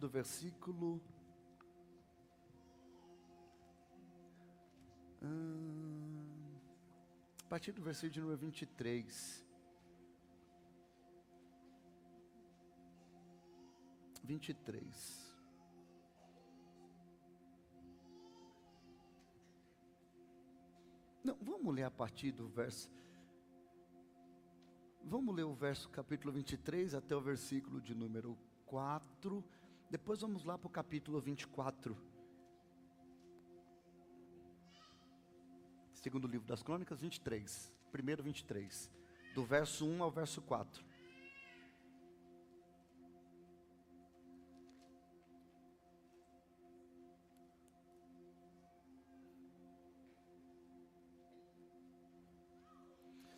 do versículo a partir do versículo de número 23. 23. Não, vamos ler a partir do verso. Vamos ler o verso capítulo 23 até o versículo de número 4. Depois vamos lá para o capítulo 24. Segundo livro das Crônicas, 23. Primeiro 23. Do verso 1 ao verso 4.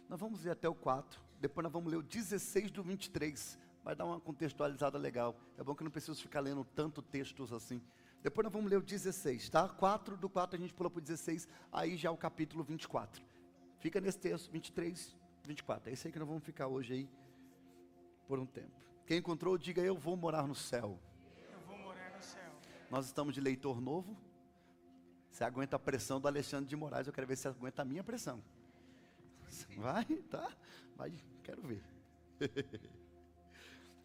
Nós vamos ler até o 4, depois nós vamos ler o 16 do 23, vai dar uma contextualizada legal, é bom que eu não preciso ficar lendo tanto textos assim. Depois nós vamos ler o 16, tá? 4, do 4 a gente pula para o 16, aí já é o capítulo 24. Fica nesse texto, 23, 24, é isso aí que nós vamos ficar hoje aí, por um tempo. Quem encontrou, diga: eu vou morar no céu. Eu vou morar no céu. Nós estamos de leitor novo, você aguenta a pressão do Alexandre de Moraes, eu quero ver se você aguenta a minha pressão. Vai, tá? Vai, quero ver.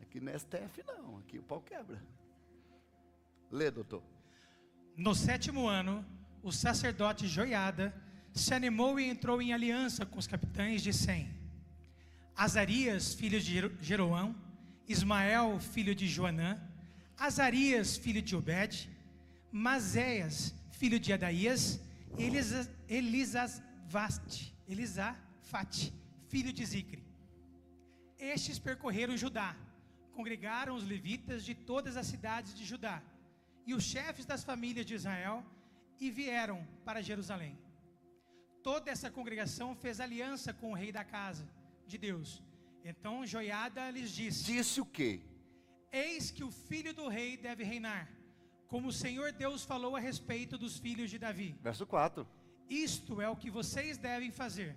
Aqui não é STF não, aqui o pau quebra. Lê, doutor. No 7º ano, o sacerdote Joiada se animou e entrou em aliança com os capitães de Sem. Azarias, filho de Jeroão, Ismael, filho de Joanã, Azarias, filho de Obed, Mazéias, filho de Adaías, Elisafate, filho de Zicre. Estes percorreram Judá, congregaram os levitas de todas as cidades de Judá e os chefes das famílias de Israel e vieram para Jerusalém. Toda essa congregação fez aliança com o rei da casa de Deus. Então Joiada lhes disse: disse o quê? Eis que o filho do rei deve reinar, como o Senhor Deus falou a respeito dos filhos de Davi. Verso 4. Isto é o que vocês devem fazer.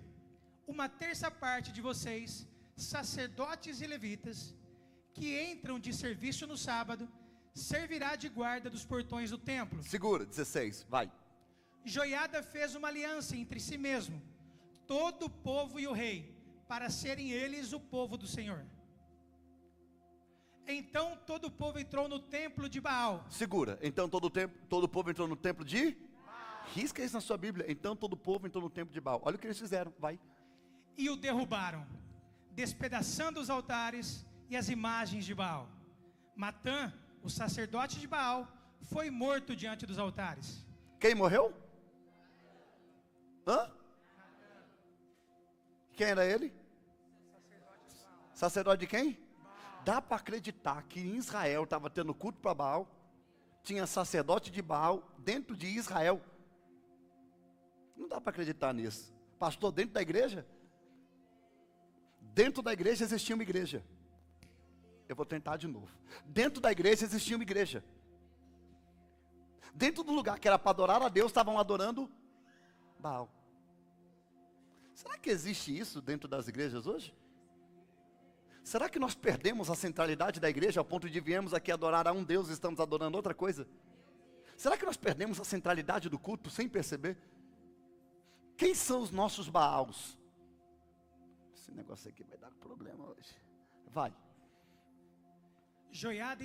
Uma terça parte de vocês, sacerdotes e levitas, que entram de serviço no sábado, servirá de guarda dos portões do templo. Segura, 16, vai. Joiada fez uma aliança entre si mesmo, todo o povo e o rei, para serem eles o povo do Senhor. Então todo o povo entrou no templo de Baal. Segura, então todo o povo entrou no templo de Baal. Risca isso na sua Bíblia. Então todo o povo entrou no templo de Baal. Olha o que eles fizeram, vai. E o derrubaram, despedaçando os altares e as imagens de Baal. Matã, o sacerdote de Baal, foi morto diante dos altares. Quem morreu? Hã? Quem era ele? Sacerdote de quem? Baal. Dá para acreditar que em Israel estava tendo culto para Baal, tinha sacerdote de Baal dentro de Israel. Não dá para acreditar nisso. Pastor, dentro da igreja? Dentro da igreja existia uma igreja. Eu vou tentar de novo. Dentro da igreja existia uma igreja. Dentro do lugar que era para adorar a Deus, estavam adorando Baal. Será que existe isso dentro das igrejas hoje? Será que nós perdemos a centralidade da igreja ao ponto de viemos aqui adorar a um Deus e estamos adorando outra coisa? Será que nós perdemos a centralidade do culto sem perceber? Quem são os nossos Baals? Esse negócio aqui vai dar problema hoje. Vai. Joiada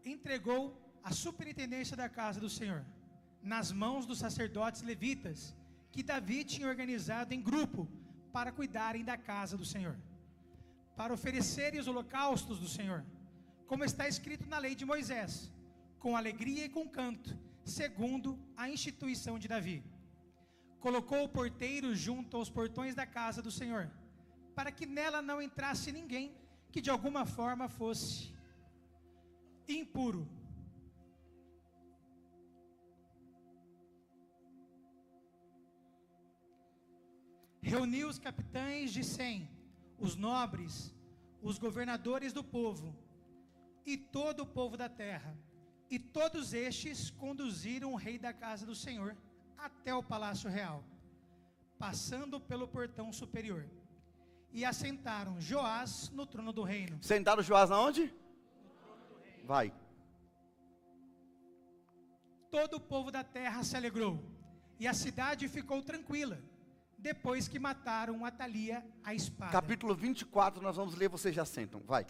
entregou a superintendência da casa do Senhor nas mãos dos sacerdotes levitas, que Davi tinha organizado em grupo para cuidarem da casa do Senhor, para oferecerem os holocaustos do Senhor, como está escrito na lei de Moisés, com alegria e com canto, segundo a instituição de Davi. Colocou o porteiro junto aos portões da casa do Senhor, para que nela não entrasse ninguém que de alguma forma fosse impuro. Reuniu os capitães de Sem, os nobres, os governadores do povo e todo o povo da terra, e todos estes conduziram o rei da casa do Senhor até o palácio real, passando pelo portão superior, e assentaram Joás no trono do reino. Sentaram Joás na onde? No trono do reino. Vai. todo o povo da terra se alegrou, e a cidade ficou tranquila, depois que mataram Atalia a espada. Capítulo 24, nós vamos ler, vocês já sentam, vai.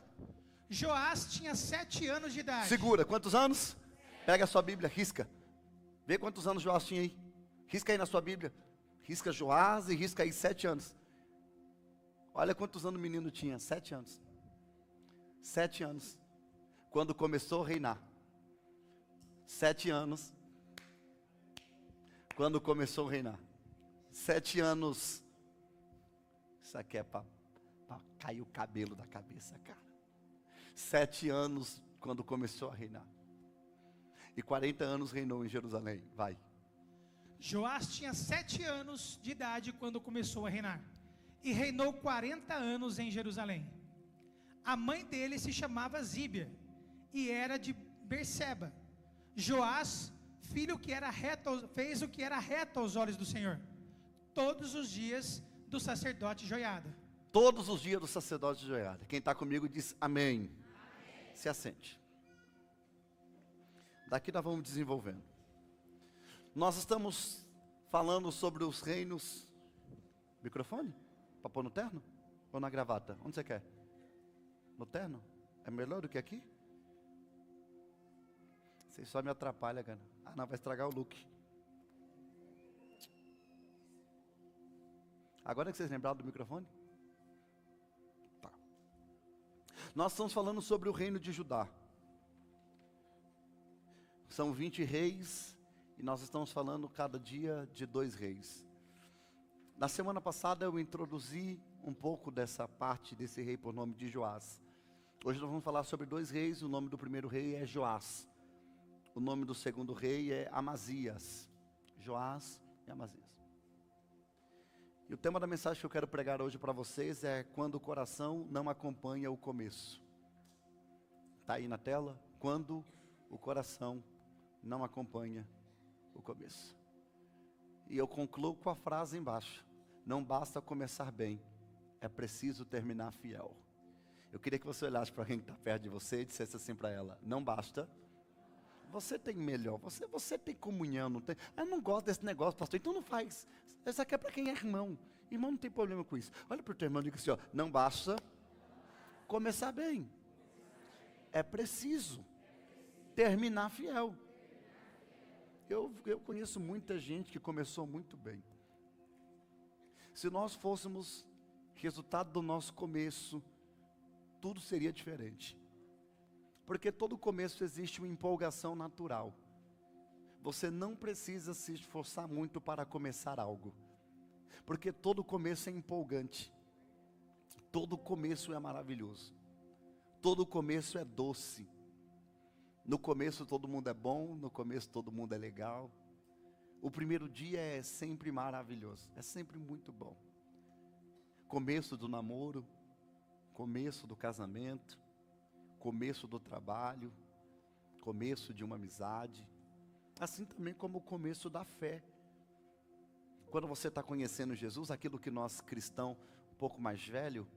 Joás tinha 7 anos de idade. Segura, quantos anos? Pega a sua Bíblia, risca. Vê quantos anos Joás tinha aí. Risca aí na sua Bíblia. Risca Joás e risca aí 7 anos. Olha quantos anos o menino tinha, 7 anos. 7 anos. Quando começou a reinar. 7 anos. Quando começou a reinar. 7 anos. Isso aqui é para cair o cabelo da cabeça, cara. 7 anos quando começou a reinar. E 40 anos reinou em Jerusalém. Vai. Joás tinha 7 anos de idade quando começou a reinar. E reinou 40 anos em Jerusalém. A mãe dele se chamava Zíbia, e era de Berseba. Joás, filho que era reto, fez o que era reto aos olhos do Senhor, todos os dias do sacerdote Joiada. Todos os dias do sacerdote Joiada. Quem está comigo diz amém. Se assente. Daqui nós vamos desenvolvendo. Nós estamos falando sobre os reinos. Microfone? Para pôr no terno? Ou na gravata? Onde você quer? No terno? É melhor do que aqui? Você só me atrapalha, cara. Ah, não, vai estragar o look. Agora que vocês lembraram do microfone? Tá. Nós estamos falando sobre o reino de Judá. São 20 reis, e nós estamos falando cada dia de 2 reis. Na semana passada eu introduzi um pouco dessa parte desse rei por nome de Joás. Hoje nós vamos falar sobre 2 reis, o nome do primeiro rei é Joás. O nome do segundo rei é Amazias. Joás e Amazias. E o tema da mensagem que eu quero pregar hoje para vocês é quando o coração não acompanha o começo. Está aí na tela? Quando o coração não acompanha o começo. E eu concluo com a frase embaixo: não basta começar bem, é preciso terminar fiel. Eu queria que você olhasse para quem está perto de você e dissesse assim para ela: não basta. Você tem melhor, você tem comunhão, não tem? Eu não gosto desse negócio, pastor, então não faz. Isso aqui é para quem é irmão. Irmão não tem problema com isso. Olha para o teu irmão e diga assim: ó, não basta começar bem, é preciso terminar fiel. Eu conheço muita gente que começou muito bem. Se nós fôssemos resultado do nosso começo, tudo seria diferente. Porque todo começo existe uma empolgação natural. Você não precisa se esforçar muito para começar algo. Porque todo começo é empolgante. Todo começo é maravilhoso. Todo começo é doce. No começo todo mundo é bom, no começo todo mundo é legal. O primeiro dia é sempre maravilhoso, é sempre muito bom. Começo do namoro, começo do casamento, começo do trabalho, começo de uma amizade. Assim também como o começo da fé. Quando você está conhecendo Jesus, aquilo que nós cristãos um pouco mais velho,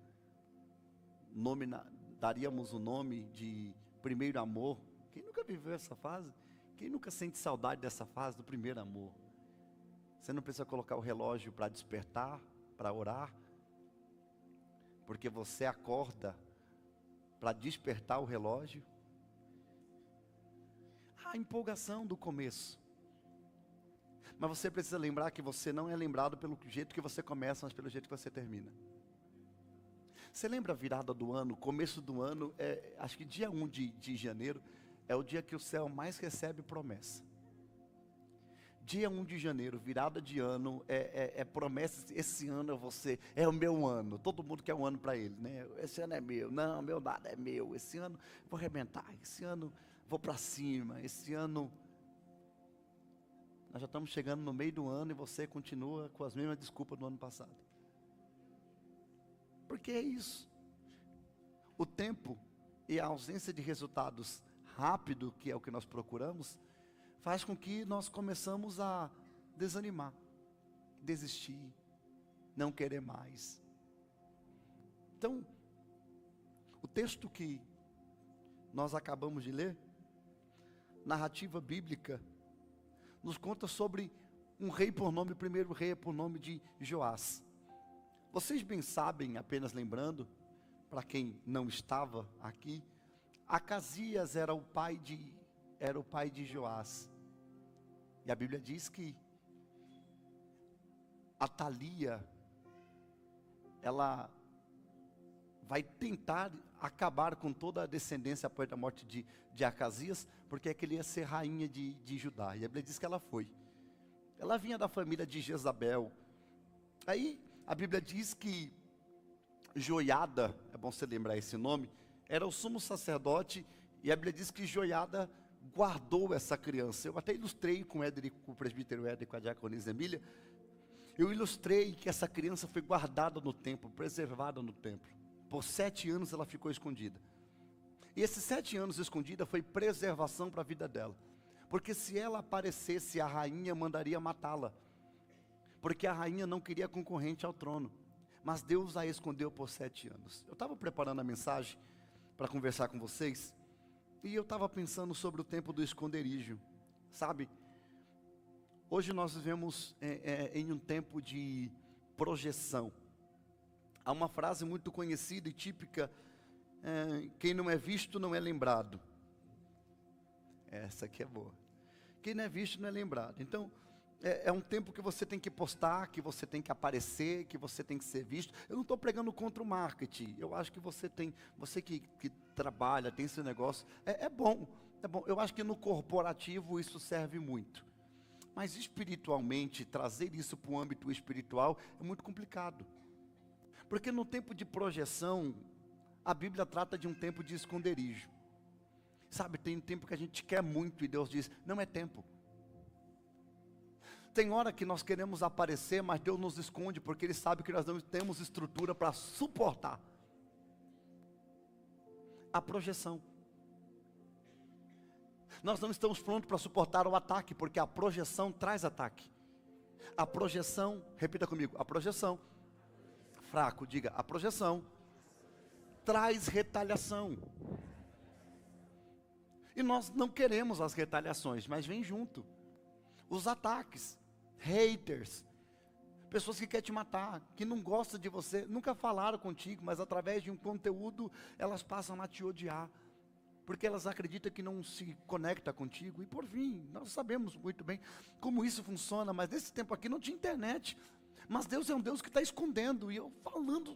daríamos o nome de primeiro amor. Quem nunca viveu essa fase? Quem nunca sente saudade dessa fase do primeiro amor? Você não precisa colocar o relógio para despertar, para orar, porque você acorda para despertar o relógio. A empolgação do começo. Mas você precisa lembrar que você não é lembrado pelo jeito que você começa, mas pelo jeito que você termina. Você lembra a virada do ano, começo do ano, acho que dia 1 de janeiro, é o dia que o céu mais recebe promessa. Dia 1 de janeiro, virada de ano, é promessa. Esse ano eu vou ser, é o meu ano. Todo mundo quer um ano para ele, né? Esse ano é meu. Não, meu nada é meu. Esse ano vou arrebentar. Esse ano vou para cima. Esse ano nós já estamos chegando no meio do ano e você continua com as mesmas desculpas do ano passado. Porque é isso. O tempo e a ausência de resultados rápido, que é o que nós procuramos, faz com que nós começamos a desanimar, desistir, não querer mais. Então, o texto que nós acabamos de ler, narrativa bíblica, nos conta sobre um rei por nome, o primeiro rei por nome de Joás. Vocês bem sabem, apenas lembrando, para quem não estava aqui, Acasias era o pai de Joás. E a Bíblia diz que Atalia, ela vai tentar acabar com toda a descendência após a morte de Acasias, porque é que ele ia ser rainha de Judá. E a Bíblia diz que ela foi. Ela vinha da família de Jezabel. Aí a Bíblia diz que Joiada, é bom você lembrar esse nome, era o sumo sacerdote, e a Bíblia diz que Joiada guardou essa criança. Eu até ilustrei com o presbítero Éder e com a diaconisa Emília. Eu ilustrei que essa criança foi guardada no templo, preservada no templo. Por 7 anos ela ficou escondida. E esses 7 anos escondida foi preservação para a vida dela. Porque se ela aparecesse, a rainha mandaria matá-la. Porque a rainha não queria concorrente ao trono. Mas Deus a escondeu por 7 anos. Eu estava preparando a mensagem para conversar com vocês. E eu estava pensando sobre o tempo do esconderijo. Sabe? Hoje nós vivemos em um tempo de projeção. Há uma frase muito conhecida e típica, quem não é visto não é lembrado. Essa aqui é boa. Quem não é visto não é lembrado. Então, é um tempo que você tem que postar, que você tem que aparecer, que você tem que ser visto. Eu não estou pregando contra o marketing. Eu acho que você que trabalha, tem esse negócio, é bom. Eu acho que no corporativo isso serve muito. Mas espiritualmente, trazer isso para o âmbito espiritual é muito complicado. Porque no tempo de projeção, a Bíblia trata de um tempo de esconderijo. Sabe, tem um tempo que a gente quer muito e Deus diz, não é tempo. Tem hora que nós queremos aparecer, mas Deus nos esconde, porque Ele sabe que nós não temos estrutura para suportar a projeção. Nós não estamos prontos para suportar o ataque, porque a projeção traz ataque. A projeção, repita comigo, a projeção, fraco, diga, a projeção traz retaliação. E nós não queremos as retaliações, mas vem junto os ataques, haters, pessoas que querem te matar, que não gostam de você, nunca falaram contigo, mas através de um conteúdo, elas passam a te odiar. Porque elas acreditam que não se conecta contigo. E por fim, nós sabemos muito bem como isso funciona. Mas nesse tempo aqui não tinha internet. Mas Deus é um Deus que está escondendo. E eu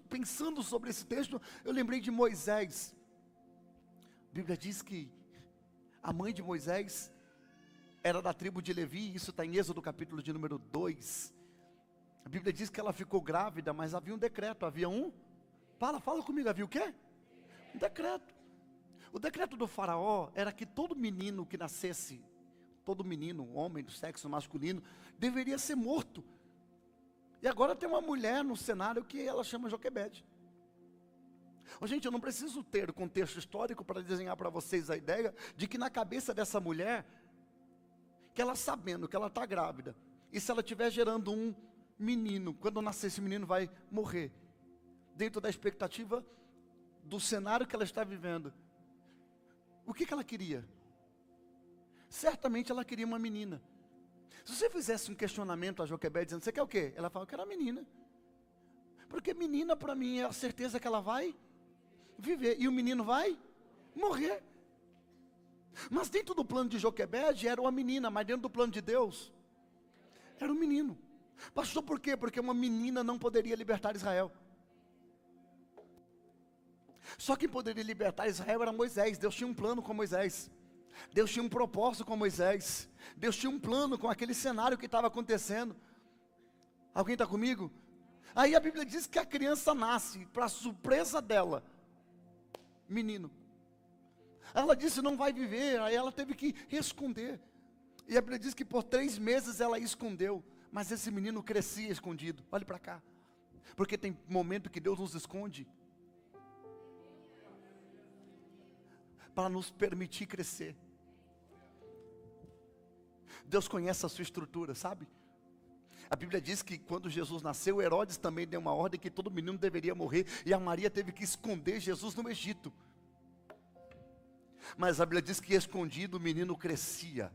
pensando sobre esse texto, eu lembrei de Moisés. A Bíblia diz que a mãe de Moisés era da tribo de Levi. Isso está em Êxodo capítulo de número 2. A Bíblia diz que ela ficou grávida, mas havia um decreto. Havia um... Fala comigo, havia o quê? Um decreto. O decreto do faraó era que todo menino que nascesse, todo menino, homem do sexo masculino, deveria ser morto. E agora tem uma mulher no cenário que ela chama Joquebede. Gente, eu não preciso ter o contexto histórico para desenhar para vocês a ideia de que na cabeça dessa mulher, que ela sabendo que ela está grávida, e se ela estiver gerando um menino, quando nascer esse menino vai morrer, dentro da expectativa do cenário que ela está vivendo, o que ela queria? Certamente ela queria uma menina. Se você fizesse um questionamento a Joquebede dizendo, você quer o quê? Ela fala, eu quero uma menina. Porque menina para mim é a certeza que ela vai viver. E o menino vai morrer. Mas dentro do plano de Joquebede era uma menina, mas dentro do plano de Deus, era um menino. Pastor, por quê? Porque uma menina não poderia libertar Israel. Só quem poderia libertar Israel era Moisés. Deus tinha um plano com Moisés. Deus tinha um propósito com Moisés. Deus tinha um plano com aquele cenário que estava acontecendo. Alguém está comigo? Aí a Bíblia diz que a criança nasce, para surpresa dela, menino. Ela disse, não vai viver. Aí ela teve que esconder. E a Bíblia diz que por 3 meses ela escondeu. Mas esse menino crescia escondido. Olhe para cá. Porque tem momento que Deus nos esconde para nos permitir crescer. Deus conhece a sua estrutura, sabe? A Bíblia diz que quando Jesus nasceu, Herodes também deu uma ordem que todo menino deveria morrer, e a Maria teve que esconder Jesus no Egito. Mas a Bíblia diz que escondido o menino crescia.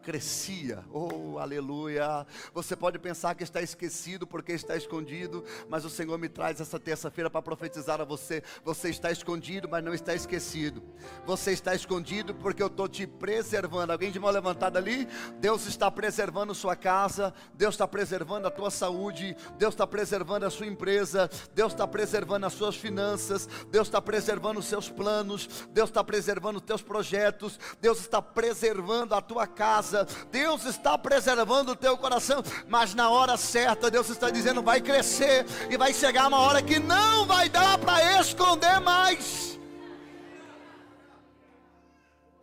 crescia. Oh, aleluia. Você pode pensar que está esquecido porque está escondido, mas o Senhor me traz essa terça-feira para profetizar a você. Você está escondido, mas não está esquecido. Você está escondido porque eu estou te preservando. Alguém de mão levantada ali? Deus está preservando sua casa, Deus está preservando a tua saúde, Deus está preservando a sua empresa, Deus está preservando as suas finanças, Deus está preservando os seus planos, Deus está preservando os teus projetos, Deus está preservando a tua casa, Deus está preservando o teu coração, mas na hora certa Deus está dizendo, vai crescer, e vai chegar uma hora que não vai dar para esconder mais.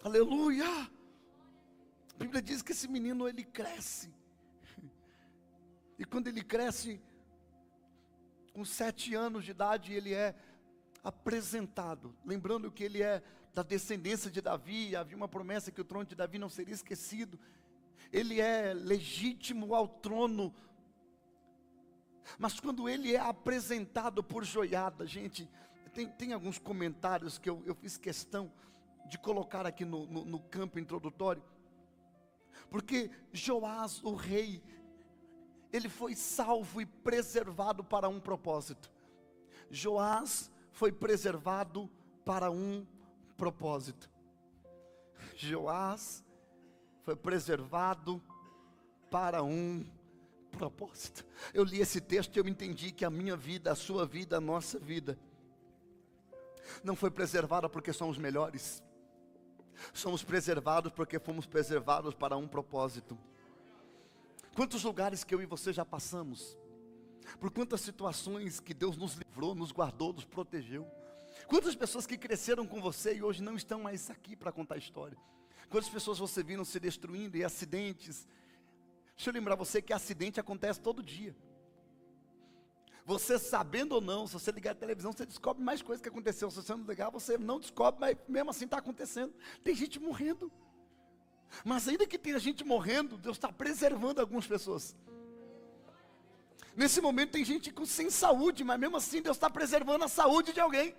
Aleluia. A Bíblia diz que esse menino, ele cresce, e quando ele cresce, com 7 anos de idade, ele é apresentado, lembrando que ele é da descendência de Davi, havia uma promessa que o trono de Davi não seria esquecido, ele é legítimo ao trono, mas quando ele é apresentado por Joiada, gente, tem alguns comentários que eu fiz questão de colocar aqui no campo introdutório, porque Joás, o rei, ele foi salvo e preservado para um propósito. Joás foi preservado para um propósito. Joás foi preservado para um propósito. Eu li esse texto e eu entendi que a minha vida, a sua vida, a nossa vida não foi preservada porque somos melhores. Somos preservados porque fomos preservados para um propósito. Quantos lugares que eu e você já passamos, por quantas situações que Deus nos livrou, nos guardou, nos protegeu. Quantas pessoas que cresceram com você e hoje não estão mais aqui para contar a história. Quantas pessoas você viram se destruindo e acidentes. Deixa eu lembrar você que acidente acontece todo dia. Você sabendo ou não, se você ligar a televisão, você descobre mais coisas que aconteceu. Se você não ligar, você não descobre, mas mesmo assim está acontecendo. Tem gente morrendo. Mas ainda que tenha gente morrendo, Deus está preservando algumas pessoas. Nesse momento tem gente sem saúde, mas mesmo assim Deus está preservando a saúde de alguém.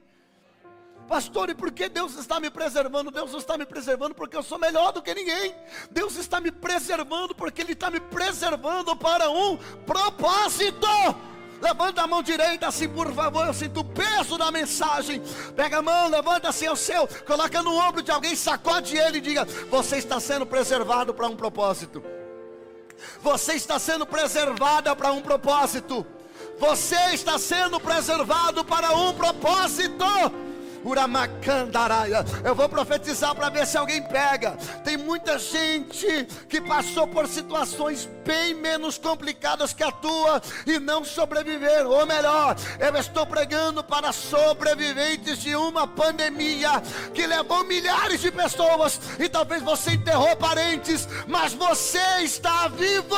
Pastor, e por que Deus está me preservando? Deus não está me preservando porque eu sou melhor do que ninguém. Deus está me preservando porque Ele está me preservando para um propósito. Levanta a mão direita assim, por favor, eu sinto o peso da mensagem. Pega a mão, levanta assim o seu, coloca no ombro de alguém, sacode ele e diga: você está sendo preservado para um propósito. Você está sendo preservada para um propósito. Você está sendo preservado para um propósito. Eu vou profetizar para ver se alguém pega. Tem muita gente que passou por situações bem menos complicadas que a tua e não sobreviveram. Ou melhor, eu estou pregando para sobreviventes de uma pandemia que levou milhares de pessoas, e talvez você enterrou parentes, mas você está vivo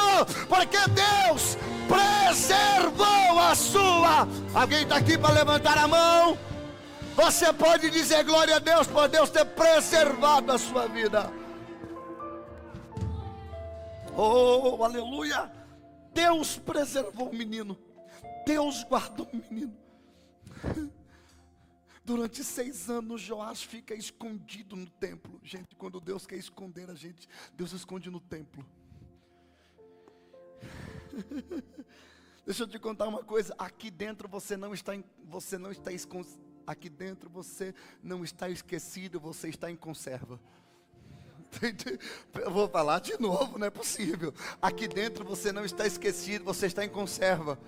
porque Deus preservou a sua. Alguém está aqui para levantar a mão? Você pode dizer glória a Deus por Deus ter preservado a sua vida. Oh, aleluia. Deus preservou o menino. Deus guardou o menino. Durante 6 anos Joás fica escondido no templo. Gente, quando Deus quer esconder a gente, Deus esconde no templo. Deixa eu te contar uma coisa. Aqui dentro você não está escondido. Aqui dentro você não está esquecido, você está em conserva. Eu vou falar de novo, não é possível. Aqui dentro você não está esquecido, você está em conserva.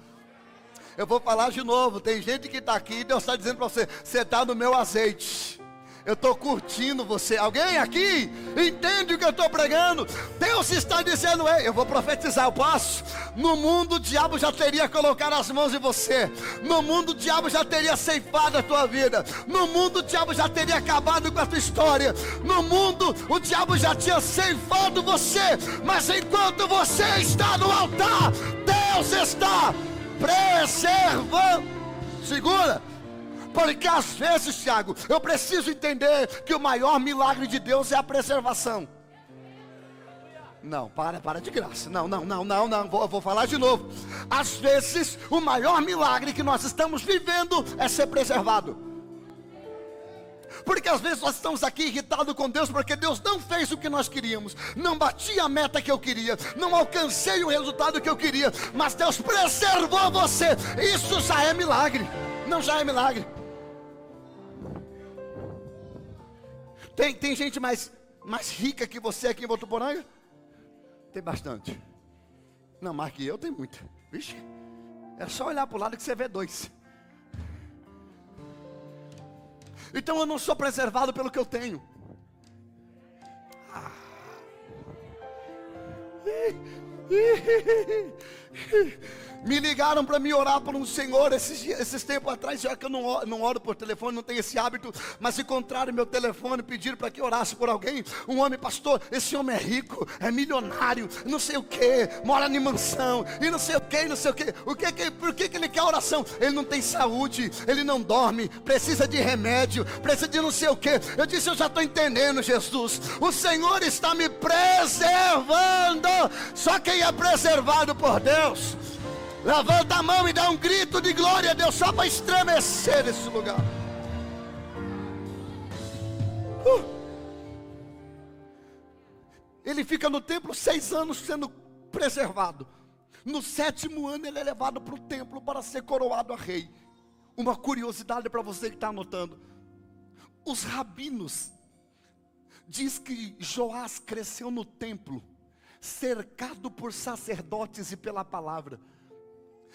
Eu vou falar de novo. Tem gente que está aqui e Deus está dizendo para você: você está no meu azeite. Eu estou curtindo você. Alguém aqui entende o que eu estou pregando? Deus está dizendo: eu vou profetizar, eu posso? No mundo o diabo já teria colocado as mãos em você. No mundo o diabo já teria ceifado a tua vida. No mundo o diabo já teria acabado com a tua história. No mundo o diabo já tinha ceifado você. Mas enquanto você está no altar, Deus está preservando. Segura. Porque às vezes, Tiago, eu preciso entender que o maior milagre de Deus é a preservação. Não, para de graça. Não, vou falar de novo. Às vezes, o maior milagre que nós estamos vivendo é ser preservado. Porque às vezes nós estamos aqui irritados com Deus, porque Deus não fez o que nós queríamos, não bati a meta que eu queria, não alcancei o resultado que eu queria, mas Deus preservou você. Isso já é milagre. Não, já é milagre. Tem gente mais rica que você aqui em Votuporanga? Tem bastante. Não, mais que eu, tem muita. Vixe, é só olhar para o lado que você vê dois. Então eu não sou preservado pelo que eu tenho. Me ligaram para me orar por um senhor esses tempos atrás. Já que eu não oro por telefone, não tenho esse hábito, mas encontraram meu telefone, pediram para que eu orasse por alguém. Um homem: pastor, esse homem é rico, é milionário, não sei o que, mora em mansão, e não sei o que, não sei o que. Por que ele quer oração? Ele não tem saúde, ele não dorme, precisa de remédio, precisa de não sei o que. Eu disse: eu já estou entendendo, Jesus, o Senhor está me preservando. Só quem é preservado por Deus, levanta a mão e dá um grito de glória a Deus, só para estremecer esse lugar. Ele fica no templo 6 anos sendo preservado. No 7º ano ele é levado para o templo para ser coroado a rei. Uma curiosidade para você que está anotando: os rabinos diz que Joás cresceu no templo, cercado por sacerdotes e pela palavra.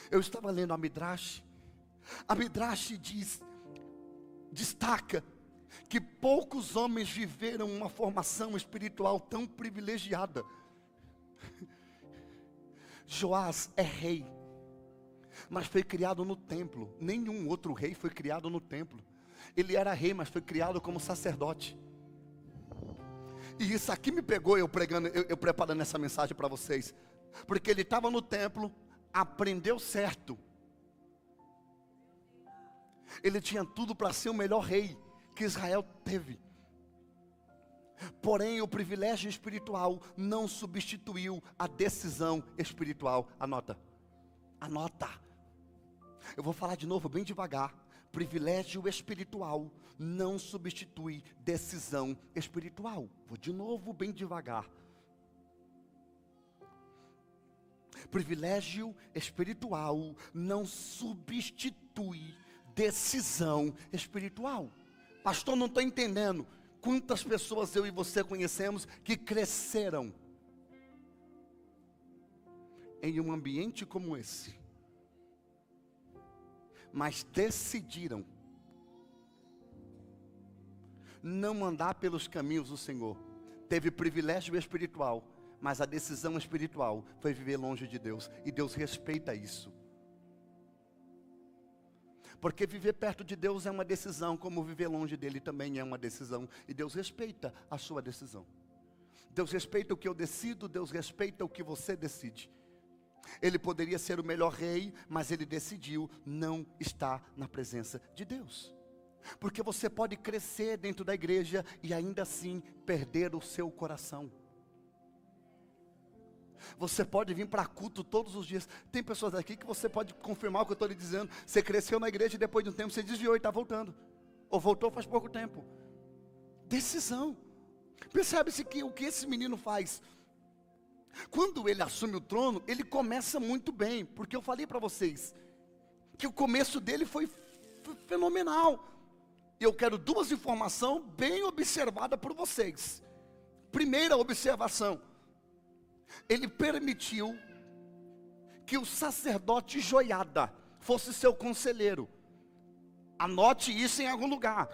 Eu estava lendo a Midrash. A Midrash destaca que poucos homens viveram uma formação espiritual tão privilegiada. Joás é rei, mas foi criado no templo. Nenhum outro rei foi criado no templo. Ele era rei, mas foi criado como sacerdote. E isso aqui me pegou, eu preparando essa mensagem para vocês, porque ele estava no templo, aprendeu certo. Ele tinha tudo para ser o melhor rei que Israel teve. Porém, o privilégio espiritual não substituiu a decisão espiritual. Anota. Eu vou falar de novo bem devagar. Privilégio espiritual não substitui decisão espiritual. Vou de novo bem devagar. Privilégio espiritual não substitui decisão espiritual. Pastor, não estou entendendo. Quantas pessoas eu e você conhecemos que cresceram em um ambiente como esse, mas decidiram não andar pelos caminhos do Senhor. Teve privilégio espiritual, mas a decisão espiritual foi viver longe de Deus. E Deus respeita isso. Porque viver perto de Deus é uma decisão, como viver longe dele também é uma decisão. E Deus respeita a sua decisão. Deus respeita o que eu decido, Deus respeita o que você decide. Ele poderia ser o melhor rei, mas ele decidiu não estar na presença de Deus. Porque você pode crescer dentro da igreja e ainda assim perder o seu coração. Você pode vir para culto todos os dias. Tem pessoas aqui que você pode confirmar o que eu estou lhe dizendo. Você cresceu na igreja e depois de um tempo você desviou e está voltando. Ou voltou faz pouco tempo. Decisão. Percebe-se que o que esse menino faz? Quando ele assume o trono, ele começa muito bem. Porque eu falei para vocês que o começo dele foi fenomenal. Eu quero 2 informações bem observadas por vocês. Primeira observação: ele permitiu que o sacerdote Joiada fosse seu conselheiro. Anote isso em algum lugar,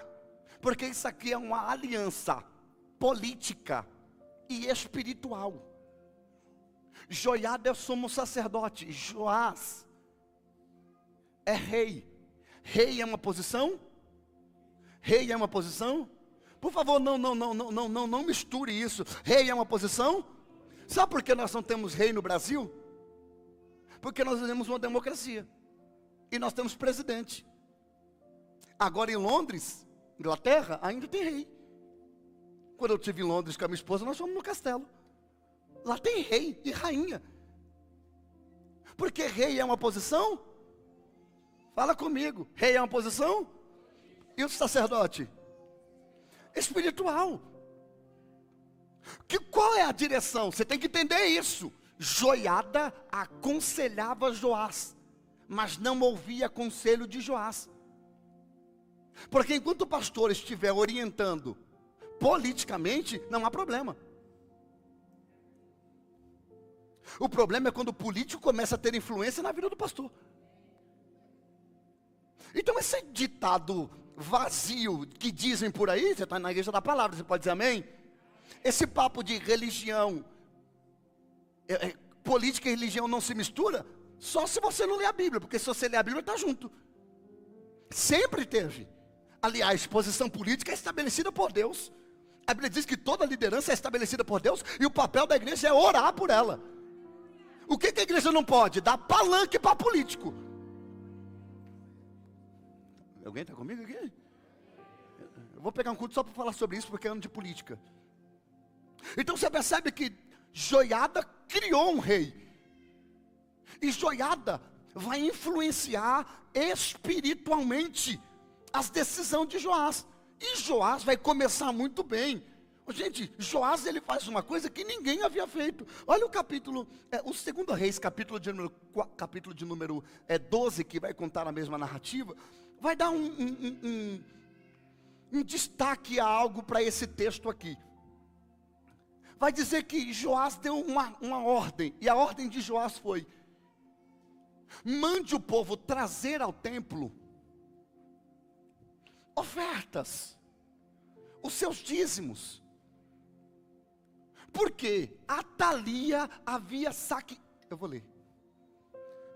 porque isso aqui é uma aliança política e espiritual. Joiada é sumo sacerdote, Joás é rei. Rei é uma posição? Rei é uma posição? Por favor, não misture isso. Rei é uma posição? Sabe por que nós não temos rei no Brasil? Porque nós vivemos uma democracia. E nós temos presidente. Agora em Londres, Inglaterra, ainda tem rei. Quando eu estive em Londres com a minha esposa, nós fomos no castelo. Lá tem rei e rainha. Porque rei é uma posição? Fala comigo. Rei é uma posição? E o sacerdote? espiritual. Qual é a direção? Você tem que entender isso. Joiada aconselhava Joás, mas não ouvia conselho de Joás. Porque enquanto o pastor estiver orientando politicamente, não há problema. O problema é quando o político começa a ter influência na vida do pastor. Então esse ditado vazio que dizem por aí, você está na igreja da palavra, você pode dizer amém? Esse papo de religião, política e religião não se mistura, só se você não lê a Bíblia, porque se você lê a Bíblia está junto. Sempre teve. Aliás, posição política é estabelecida por Deus. A Bíblia diz que toda liderança é estabelecida por Deus e o papel da igreja é orar por ela. O que a igreja não pode? Dar palanque para político. Alguém está comigo aqui? Eu vou pegar um culto só para falar sobre isso, porque é ano de política. Então você percebe que Joiada criou um rei. E Joiada vai influenciar espiritualmente as decisões de Joás. E Joás vai começar muito bem. Gente, Joás ele faz uma coisa que ninguém havia feito. Olha o capítulo, o 2 Reis, capítulo de número 12, que vai contar a mesma narrativa. Vai dar um destaque a algo para esse texto aqui. Vai dizer que Joás deu uma ordem, e a ordem de Joás foi: mande o povo trazer ao templo ofertas, os seus dízimos, porque Atalia havia eu vou ler.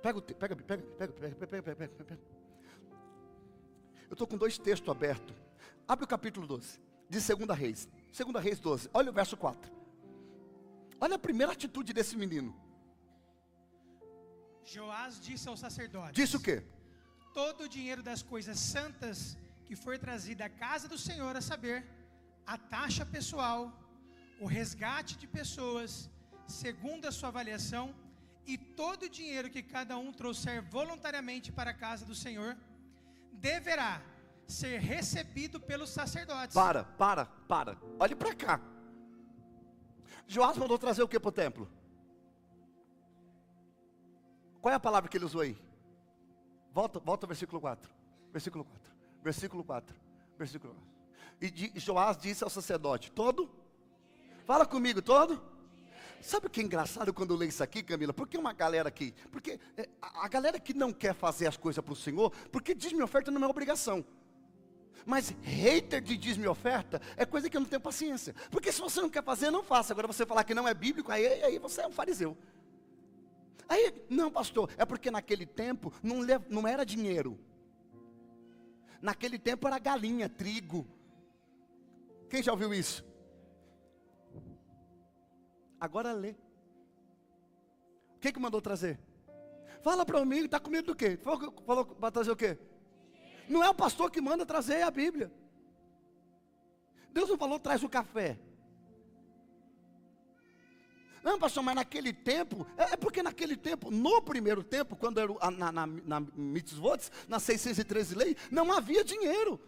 Pega. Eu estou com 2 textos abertos. Abre o capítulo 12, de 2 Reis. 2 Reis 12, olha o verso 4. Olha a primeira atitude desse menino. Joás disse aos sacerdotes: Disse o quê? todo o dinheiro das coisas santas que for trazido à casa do Senhor, a saber, a taxa pessoal, o resgate de pessoas, segundo a sua avaliação, e todo o dinheiro que cada um trouxer voluntariamente para a casa do Senhor, deverá ser recebido pelos sacerdotes. Para. Olhe para cá. Joás mandou trazer o que para o templo? Qual é a palavra que ele usou aí? Volta ao versículo 4. Versículo 4. E Joás disse ao sacerdote: todo? Fala comigo, todo? Sabe o que é engraçado quando eu leio isso aqui, Camila? Porque uma galera aqui, porque a galera que não quer fazer as coisas para o Senhor, porque dízimo e oferta não é obrigação. Mas hater de dízimo e oferta é coisa que eu não tenho paciência. Porque se você não quer fazer, não faça. Agora você falar que não é bíblico, aí você é um fariseu. Aí, não pastor, é porque naquele tempo não era dinheiro. Naquele tempo era galinha, trigo. Quem já ouviu isso? Agora lê. O que mandou trazer? Fala para mim, está com medo do quê? Falou para trazer o quê? Não é o pastor que manda trazer a Bíblia. Deus não falou, traz o café. Não, pastor, mas naquele tempo, é porque naquele tempo, no primeiro tempo, quando era na mitzvot, na 613 lei, não havia dinheiro.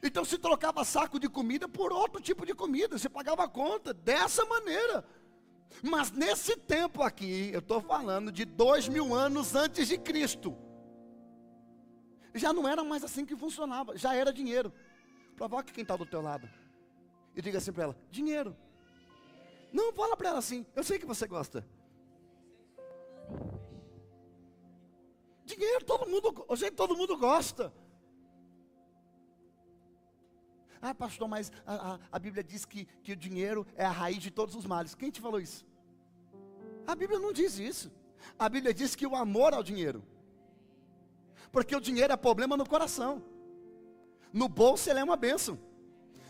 Então se trocava saco de comida por outro tipo de comida, se pagava a conta dessa maneira. Mas nesse tempo aqui, eu estou falando de 2000 anos antes de Cristo, já não era mais assim que funcionava, já era dinheiro. Provoque quem está do teu lado e diga assim para ela: dinheiro. Não, fala para ela assim: eu sei que você gosta. Dinheiro, todo mundo gosta. Ah, pastor, mas a Bíblia diz que o dinheiro é a raiz de todos os males. Quem te falou isso? A Bíblia não diz isso. A Bíblia diz que o amor ao dinheiro, porque o dinheiro é problema no coração. No bolso ele é uma bênção,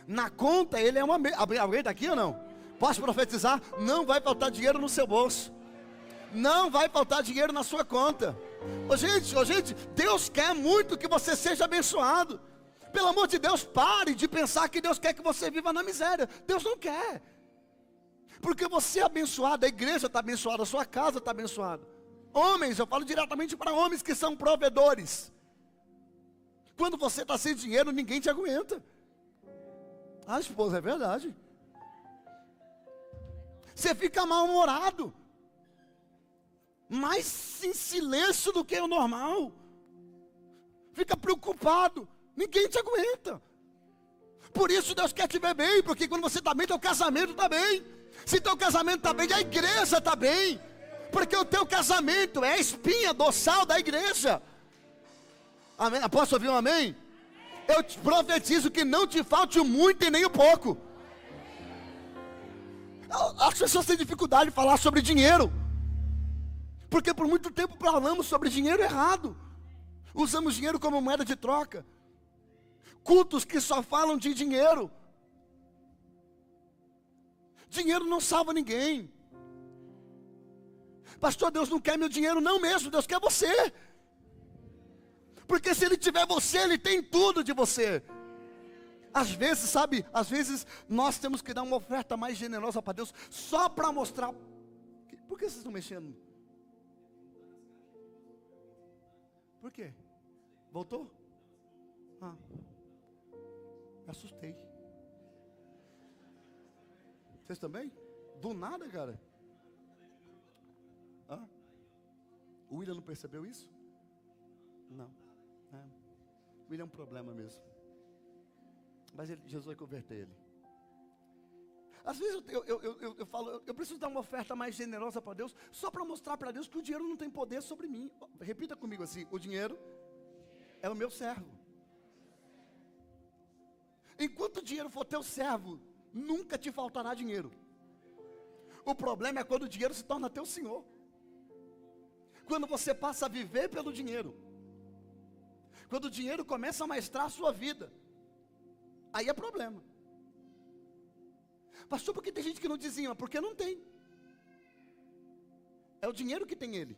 na conta ele é uma bênção. Alguém está aqui ou não? Posso profetizar? Não vai faltar dinheiro no seu bolso, não vai faltar dinheiro na sua conta. Ô gente, Deus quer muito que você seja abençoado. Pelo amor de Deus, pare de pensar que Deus quer que você viva na miséria. Deus não quer. Porque você é abençoado, a igreja está abençoada, a sua casa está abençoada. Homens, eu falo diretamente para homens que são provedores. Quando você está sem dinheiro, ninguém te aguenta. Ah, esposa, é verdade. Você fica mal-humorado. Mais em silêncio do que o normal. Fica preocupado. Ninguém te aguenta. Por isso Deus quer te ver bem. Porque quando você está bem, teu casamento está bem. Se teu casamento está bem, a igreja está bem. Porque o teu casamento é a espinha dorsal da igreja. Amém? Posso ouvir um amém? Eu te profetizo que não te falte o muito e nem o pouco. As pessoas têm dificuldade de falar sobre dinheiro. Porque por muito tempo falamos sobre dinheiro errado. Usamos dinheiro como moeda de troca. Cultos que só falam de dinheiro. Dinheiro não salva ninguém. Pastor, Deus não quer meu dinheiro, não mesmo, Deus quer você. Porque se Ele tiver você, Ele tem tudo de você. Às vezes, sabe, às vezes nós temos que dar uma oferta mais generosa para Deus, só para mostrar. Por que vocês estão mexendo? Por quê? Voltou? Ah, me assustei. Vocês também? Do nada, cara. Ah? O William não percebeu isso? Não. O William é um problema mesmo. Mas Jesus vai converter ele. Às vezes eu falo, eu preciso dar uma oferta mais generosa para Deus, só para mostrar para Deus que o dinheiro não tem poder sobre mim. Repita comigo assim: o dinheiro é o meu servo. Enquanto o dinheiro for teu servo, nunca te faltará dinheiro. O problema é quando o dinheiro se torna teu senhor. Quando você passa a viver pelo dinheiro. Quando o dinheiro começa a maestrar a sua vida. Aí é problema. Pastor, por que tem gente que não dizima? Porque não tem. É o dinheiro que tem ele.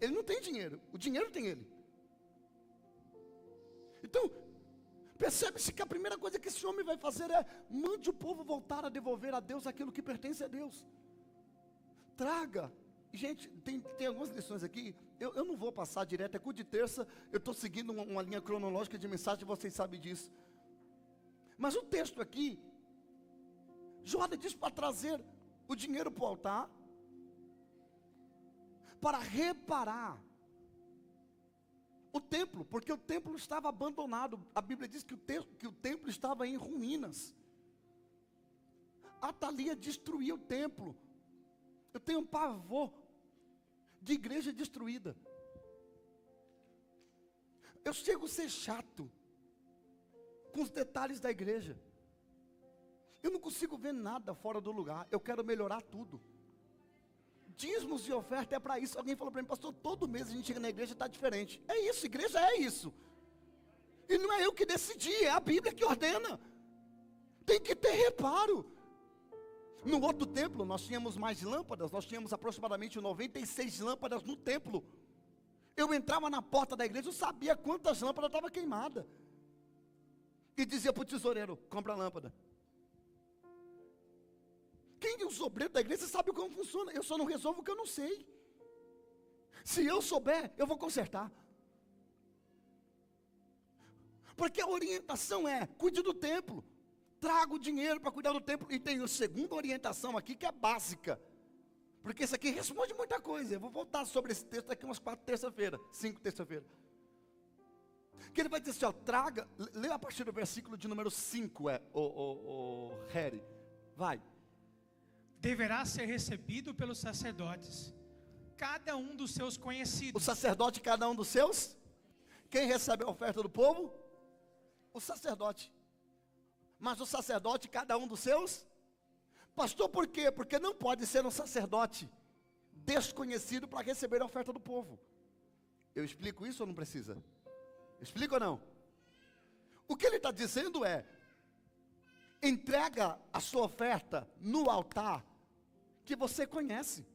Ele não tem dinheiro. O dinheiro tem ele. Então, percebe-se que a primeira coisa que esse homem vai fazer é: mande o povo voltar a devolver a Deus aquilo que pertence a Deus. Traga. Gente, tem algumas lições aqui. Eu não vou passar direto, é culto de terça. Eu estou seguindo uma linha cronológica de mensagem, vocês sabem disso. Mas o texto aqui, Joada diz para trazer o dinheiro para o altar, para reparar o templo, porque o templo estava abandonado. A Bíblia diz que o templo estava em ruínas. Atalia destruiu o templo. Eu tenho um pavor de igreja destruída. Eu chego a ser chato com os detalhes da igreja. Eu não consigo ver nada fora do lugar. Eu quero melhorar tudo. Dízimos e oferta é para isso. Alguém falou para mim: pastor, todo mês a gente chega na igreja e está diferente. É isso, igreja é isso. E não é eu que decidi, é a Bíblia que ordena. Tem que ter reparo. No outro templo nós tínhamos mais lâmpadas. Nós tínhamos aproximadamente 96 lâmpadas no templo. Eu entrava na porta da igreja, eu sabia quantas lâmpadas estavam queimadas. E dizia para o tesoureiro: compra a lâmpada. Quem é os obreiros da igreja sabe como funciona. Eu só não resolvo o que eu não sei. Se eu souber, eu vou consertar. Porque a orientação é: cuide do templo. Traga o dinheiro para cuidar do templo. E tem a segunda orientação aqui, que é básica. Porque isso aqui responde muita coisa. Eu vou voltar sobre esse texto daqui umas 5 terça-feira. Que ele vai dizer assim, ó: traga, lê a partir do versículo de número 5, Harry. Vai. Deverá ser recebido pelos sacerdotes, cada um dos seus conhecidos. O sacerdote, cada um dos seus? Quem recebe a oferta do povo? O sacerdote. Mas o sacerdote, cada um dos seus? Pastor, por quê? Porque não pode ser um sacerdote desconhecido para receber a oferta do povo. Eu explico isso ou não precisa? Explica ou não? O que ele está dizendo é: entrega a sua oferta no altar que você conhece.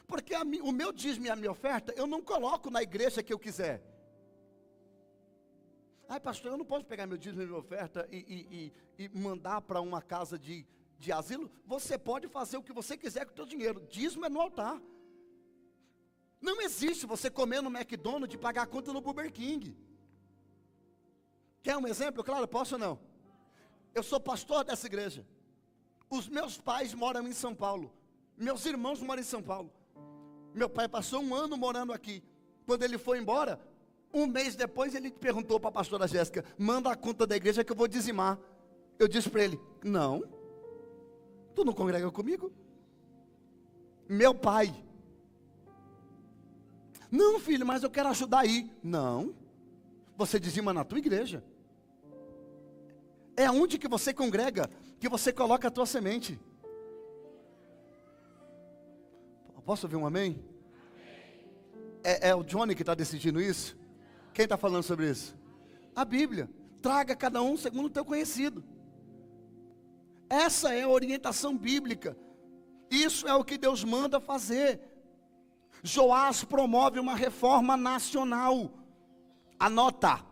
Porque o meu dízimo e a minha oferta eu não coloco na igreja que eu quiser. Ai, pastor, eu não posso pegar meu dízimo e minha oferta e mandar para uma casa de asilo. Você pode fazer o que você quiser com o seu dinheiro. Dízimo é no altar. Não existe você comer no McDonald's e pagar a conta no Burger King. Quer um exemplo? Claro, posso ou não? Eu sou pastor dessa igreja. Os meus pais moram em São Paulo. Meus irmãos moram em São Paulo. Meu pai passou 1 ano morando aqui. Quando ele foi embora, 1 mês depois ele perguntou para a pastora Jéssica: manda a conta da igreja que eu vou dizimar. Eu disse para ele: não, tu não congrega comigo? Meu pai: não, filho, mas eu quero ajudar aí. Não, você dizima na tua igreja. É onde que você congrega que você coloca a tua semente. Posso ouvir um amém? É o Johnny que está decidindo isso? Quem está falando sobre isso? A Bíblia. Traga cada um segundo o teu conhecido. Essa é a orientação bíblica. Isso é o que Deus manda fazer. Joás promove uma reforma nacional. Anota: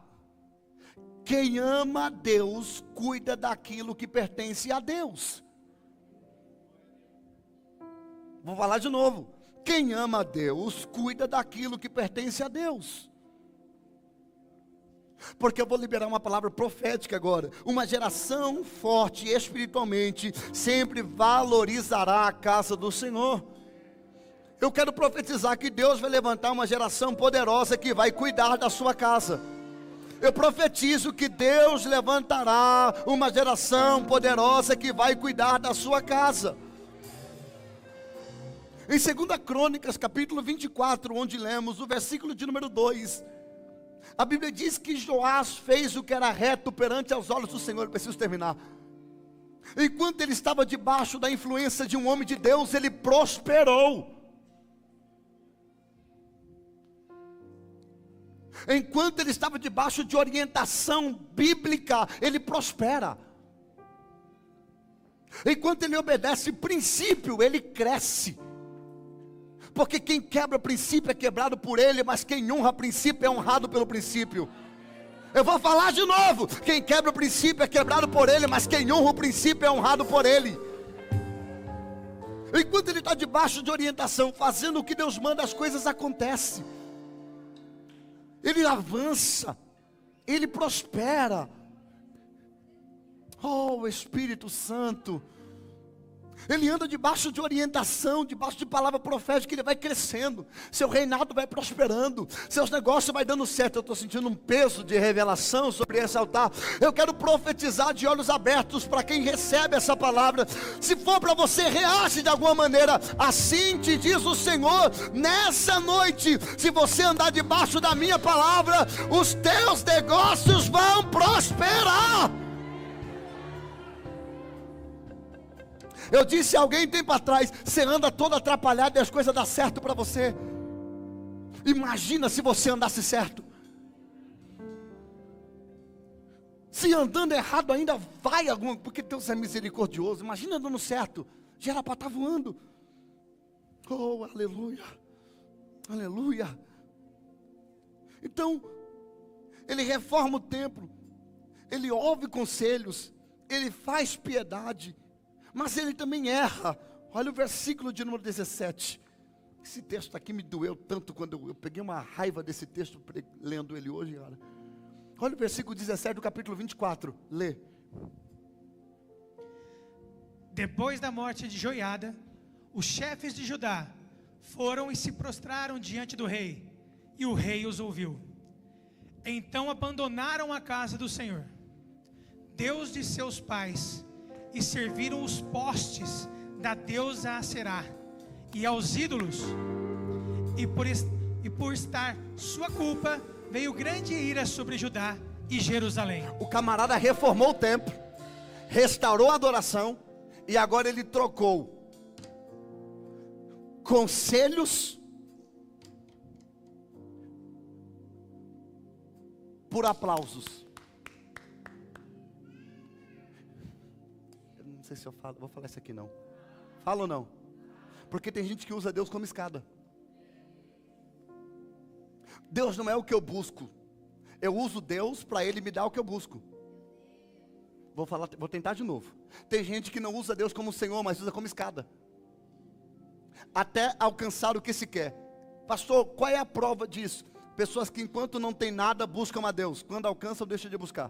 quem ama a Deus, cuida daquilo que pertence a Deus. Vou falar de novo. Quem ama a Deus, cuida daquilo que pertence a Deus. Porque eu vou liberar uma palavra profética agora. Uma geração forte espiritualmente sempre valorizará a casa do Senhor. Eu quero profetizar que Deus vai levantar uma geração poderosa que vai cuidar da sua casa. Eu profetizo que Deus levantará uma geração poderosa que vai cuidar da sua casa. Em 2 Crônicas, capítulo 24, onde lemos o versículo de número 2, a Bíblia diz que Joás fez o que era reto perante aos olhos do Senhor. Eu preciso terminar. Enquanto ele estava debaixo da influência de um homem de Deus, ele prosperou. Enquanto ele estava debaixo de orientação bíblica, ele prospera. Enquanto ele obedece princípio, ele cresce. Porque quem quebra princípio é quebrado por ele, mas quem honra princípio é honrado pelo princípio. Eu vou falar de novo: quem quebra o princípio é quebrado por ele, mas quem honra o princípio é honrado por ele. Enquanto ele está debaixo de orientação, fazendo o que Deus manda, as coisas acontecem. Ele avança, ele prospera. Oh, Espírito Santo. Ele anda debaixo de orientação, debaixo de palavra profética, ele vai crescendo, seu reinado vai prosperando, seus negócios vai dando certo. Eu estou sentindo um peso de revelação sobre esse altar. Eu quero profetizar de olhos abertos para quem recebe essa palavra. Se for para você, reage de alguma maneira. Assim te diz o Senhor, nessa noite: se você andar debaixo da minha palavra, os teus negócios vão prosperar. Eu disse a alguém tempo atrás: você anda todo atrapalhado e as coisas dão certo para você. Imagina se você andasse certo. Se andando errado ainda vai alguma, porque Deus é misericordioso. Imagina andando certo, já era para estar voando. Oh, aleluia, aleluia. Então, ele reforma o templo, ele ouve conselhos, ele faz piedade, mas ele também erra. Olha o versículo de número 17. Esse texto aqui me doeu tanto quando eu peguei uma raiva desse texto lendo ele hoje, cara. Olha o versículo 17 do capítulo 24. Lê. Depois da morte de Joiada, os chefes de Judá foram e se prostraram diante do rei, e o rei os ouviu. Então abandonaram a casa do Senhor, Deus de seus pais, e serviram os postes da deusa Aserá e aos ídolos, e por estar sua culpa, veio grande ira sobre Judá e Jerusalém. O camarada reformou o templo, restaurou a adoração, e agora ele trocou conselhos por aplausos. Eu não sei se eu falo, vou falar isso aqui não. Falo ou não? Porque tem gente que usa Deus como escada. Deus não é o que eu busco. Eu uso Deus para Ele me dar o que eu busco. Vou tentar de novo. Tem gente que não usa Deus como Senhor, mas usa como escada, até alcançar o que se quer. Pastor, qual é a prova disso? Pessoas que enquanto não tem nada, buscam a Deus. Quando alcançam, deixam de buscar.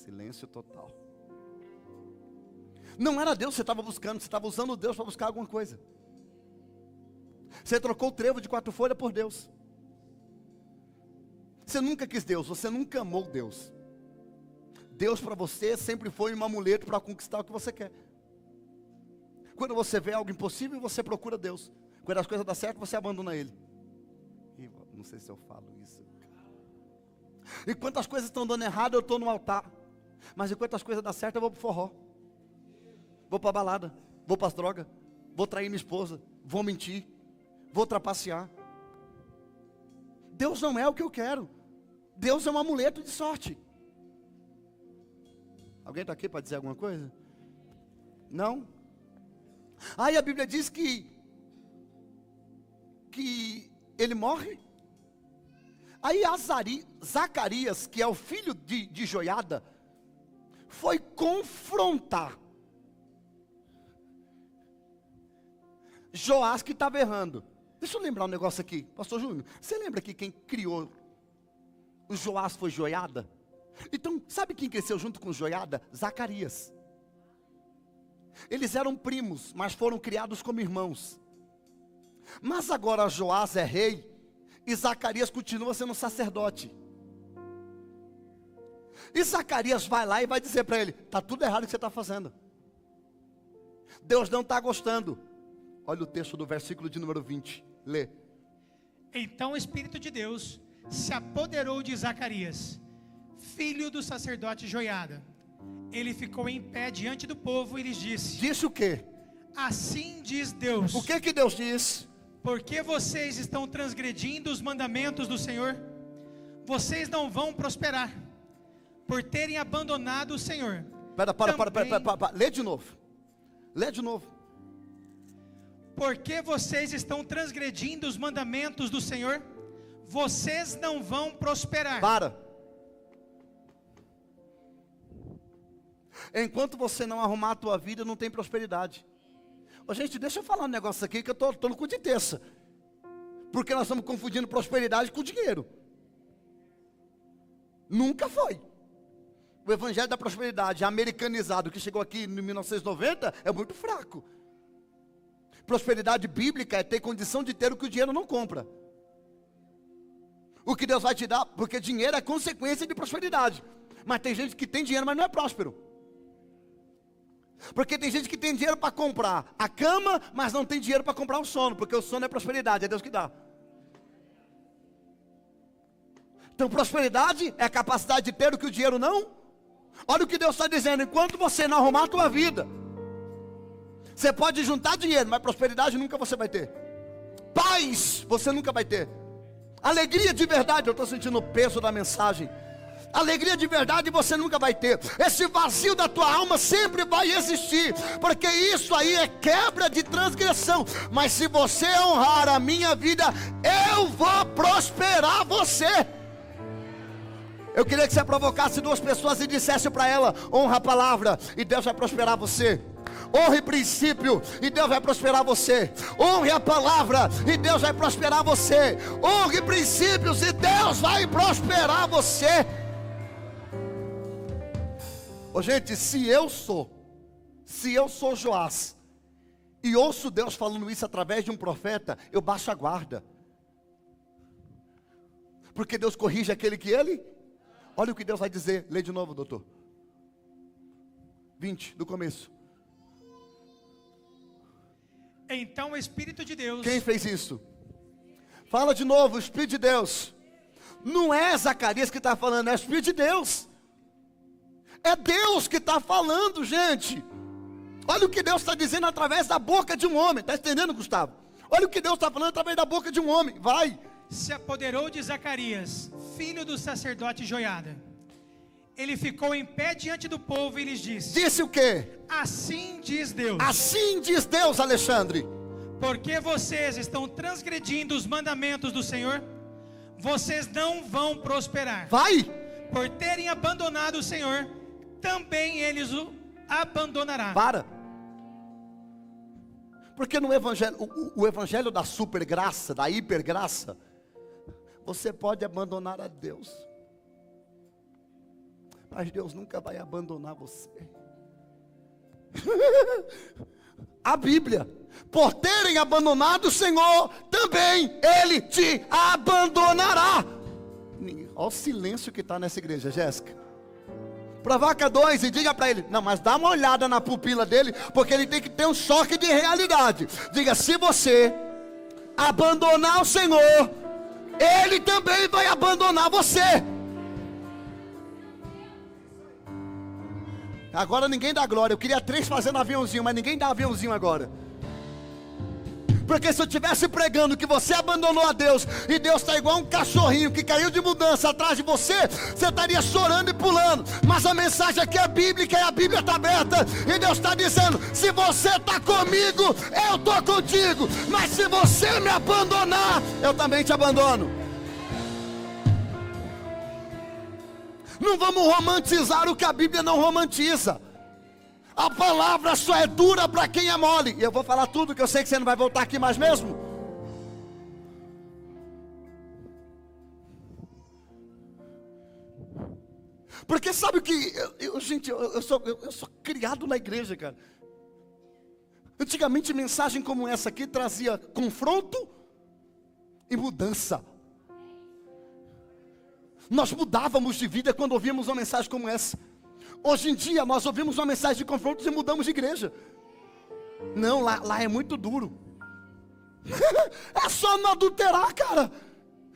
Silêncio total. Não era Deus que você estava buscando, você estava usando Deus para buscar alguma coisa. Você trocou o trevo de 4 folhas por Deus. Você nunca quis Deus, você nunca amou Deus. Deus para você sempre foi um amuleto para conquistar o que você quer. Quando você vê algo impossível, você procura Deus. Quando as coisas dão certo, você abandona Ele. E não sei se eu falo isso. Enquanto as coisas estão dando errado, eu estou no altar. Mas enquanto as coisas dão certo, eu vou para o forró. Vou para a balada. Vou para as drogas. Vou trair minha esposa. Vou mentir. Vou trapacear. Deus não é o que eu quero. Deus é um amuleto de sorte. Alguém está aqui para dizer alguma coisa? Não? Aí a Bíblia diz que ele morre. Aí Zacarias, que é o filho de Joiada, foi confrontar Joás, que estava errando. Deixa eu lembrar um negócio aqui, pastor Júnior. Você lembra que quem criou o Joás foi Joiada? Então, sabe quem cresceu junto com Joiada? Zacarias. Eles eram primos, mas foram criados como irmãos. Mas agora Joás é rei e Zacarias continua sendo sacerdote. E Zacarias vai lá e vai dizer para ele: está tudo errado o que você está fazendo. Deus não está gostando. Olha o texto do versículo de número 20. Lê. Então o Espírito de Deus se apoderou de Zacarias, filho do sacerdote Joiada. Ele ficou em pé diante do povo e lhes disse: Disse o quê? Assim diz Deus. O que Deus diz? Porque vocês estão transgredindo os mandamentos do Senhor, vocês não vão prosperar, por terem abandonado o Senhor. Para. Lê de novo. Lê de novo. Porque vocês estão transgredindo os mandamentos do Senhor, vocês não vão prosperar. Para. Enquanto você não arrumar a tua vida, não tem prosperidade. Ô, gente, deixa eu falar um negócio aqui, que eu estou no cu de terça. Porque nós estamos confundindo prosperidade com dinheiro. Nunca foi. O evangelho da prosperidade americanizado, que chegou aqui em 1990, é muito fraco. Prosperidade bíblica é ter condição de ter o que o dinheiro não compra. O que Deus vai te dar, porque dinheiro é consequência de prosperidade. Mas tem gente que tem dinheiro, mas não é próspero. Porque tem gente que tem dinheiro para comprar a cama, mas não tem dinheiro para comprar o sono, porque o sono é prosperidade, é Deus que dá. Então prosperidade é a capacidade de ter o que o dinheiro não. Olha o que Deus está dizendo: enquanto você não arrumar a tua vida, você pode juntar dinheiro, mas prosperidade nunca você vai ter. Paz você nunca vai ter. Alegria de verdade, eu estou sentindo o peso da mensagem. Alegria de verdade você nunca vai ter. Esse vazio da tua alma sempre vai existir, porque isso aí é quebra de transgressão. Mas se você honrar a minha vida, eu vou prosperar você. Eu queria que você provocasse 2 pessoas e dissesse para ela: honra a palavra e Deus vai prosperar você. Honre princípio e Deus vai prosperar você. Honre a palavra e Deus vai prosperar você. Honre princípios e Deus vai prosperar você. Ô, gente, se eu sou Joás e ouço Deus falando isso através de um profeta, eu baixo a guarda. Porque Deus corrige aquele que ele. Olha o que Deus vai dizer. Lê de novo, doutor. 20, do começo. Então o Espírito de Deus. Quem fez isso? Fala de novo, o Espírito de Deus. Não é Zacarias que está falando, é o Espírito de Deus. É Deus que está falando, gente. Olha o que Deus está dizendo através da boca de um homem. Está entendendo, Gustavo? Olha o que Deus está falando através da boca de um homem. Vai. Se apoderou de Zacarias, filho do sacerdote Joiada. Ele ficou em pé diante do povo e lhes disse. Disse o quê? Assim diz Deus. Assim diz Deus, Alexandre. Porque vocês estão transgredindo os mandamentos do Senhor, vocês não vão prosperar. Vai. Por terem abandonado o Senhor, também eles o abandonará. Para. Porque no evangelho, o evangelho da supergraça, da hipergraça, você pode abandonar a Deus. Mas Deus nunca vai abandonar você. A Bíblia, por terem abandonado o Senhor, também Ele te abandonará. Olha o silêncio que está nessa igreja, Jéssica. Provoca 2 e diga para ele, não, mas dá uma olhada na pupila dele, porque ele tem que ter um choque de realidade. Diga, se você abandonar o Senhor, Ele também vai abandonar você. Agora ninguém dá glória. Eu queria 3 fazendo aviãozinho, mas ninguém dá aviãozinho agora. Porque se eu estivesse pregando que você abandonou a Deus, e Deus está igual um cachorrinho que caiu de mudança atrás de você, você estaria chorando e pulando. Mas a mensagem aqui é bíblica, e a Bíblia está aberta, e Deus está dizendo, se você está comigo, eu estou contigo. Mas se você me abandonar, eu também te abandono. Não vamos romantizar o que a Bíblia não romantiza. A palavra só é dura para quem é mole. E eu vou falar tudo, que eu sei que você não vai voltar aqui mais mesmo. Porque sabe o que, gente, eu sou criado na igreja, cara. Antigamente mensagem como essa aqui trazia confronto e mudança. Nós mudávamos de vida quando ouvíamos uma mensagem como essa. Hoje em dia nós ouvimos uma mensagem de confrontos e mudamos de igreja. Não, lá é muito duro. É só não adulterar, cara.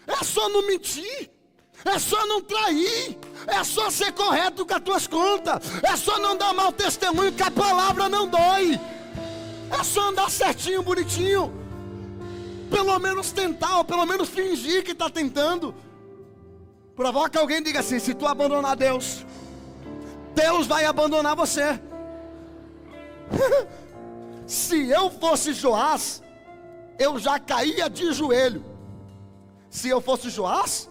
É só não mentir. É só não trair. É só ser correto com as tuas contas. É só não dar mau testemunho, que a palavra não dói. É só andar certinho, bonitinho. Pelo menos tentar, ou pelo menos fingir que está tentando. Provoca alguém e diga assim, se tu abandonar Deus, Deus vai abandonar você. Se eu fosse Joás, eu já caía de joelho. Se eu fosse Joás,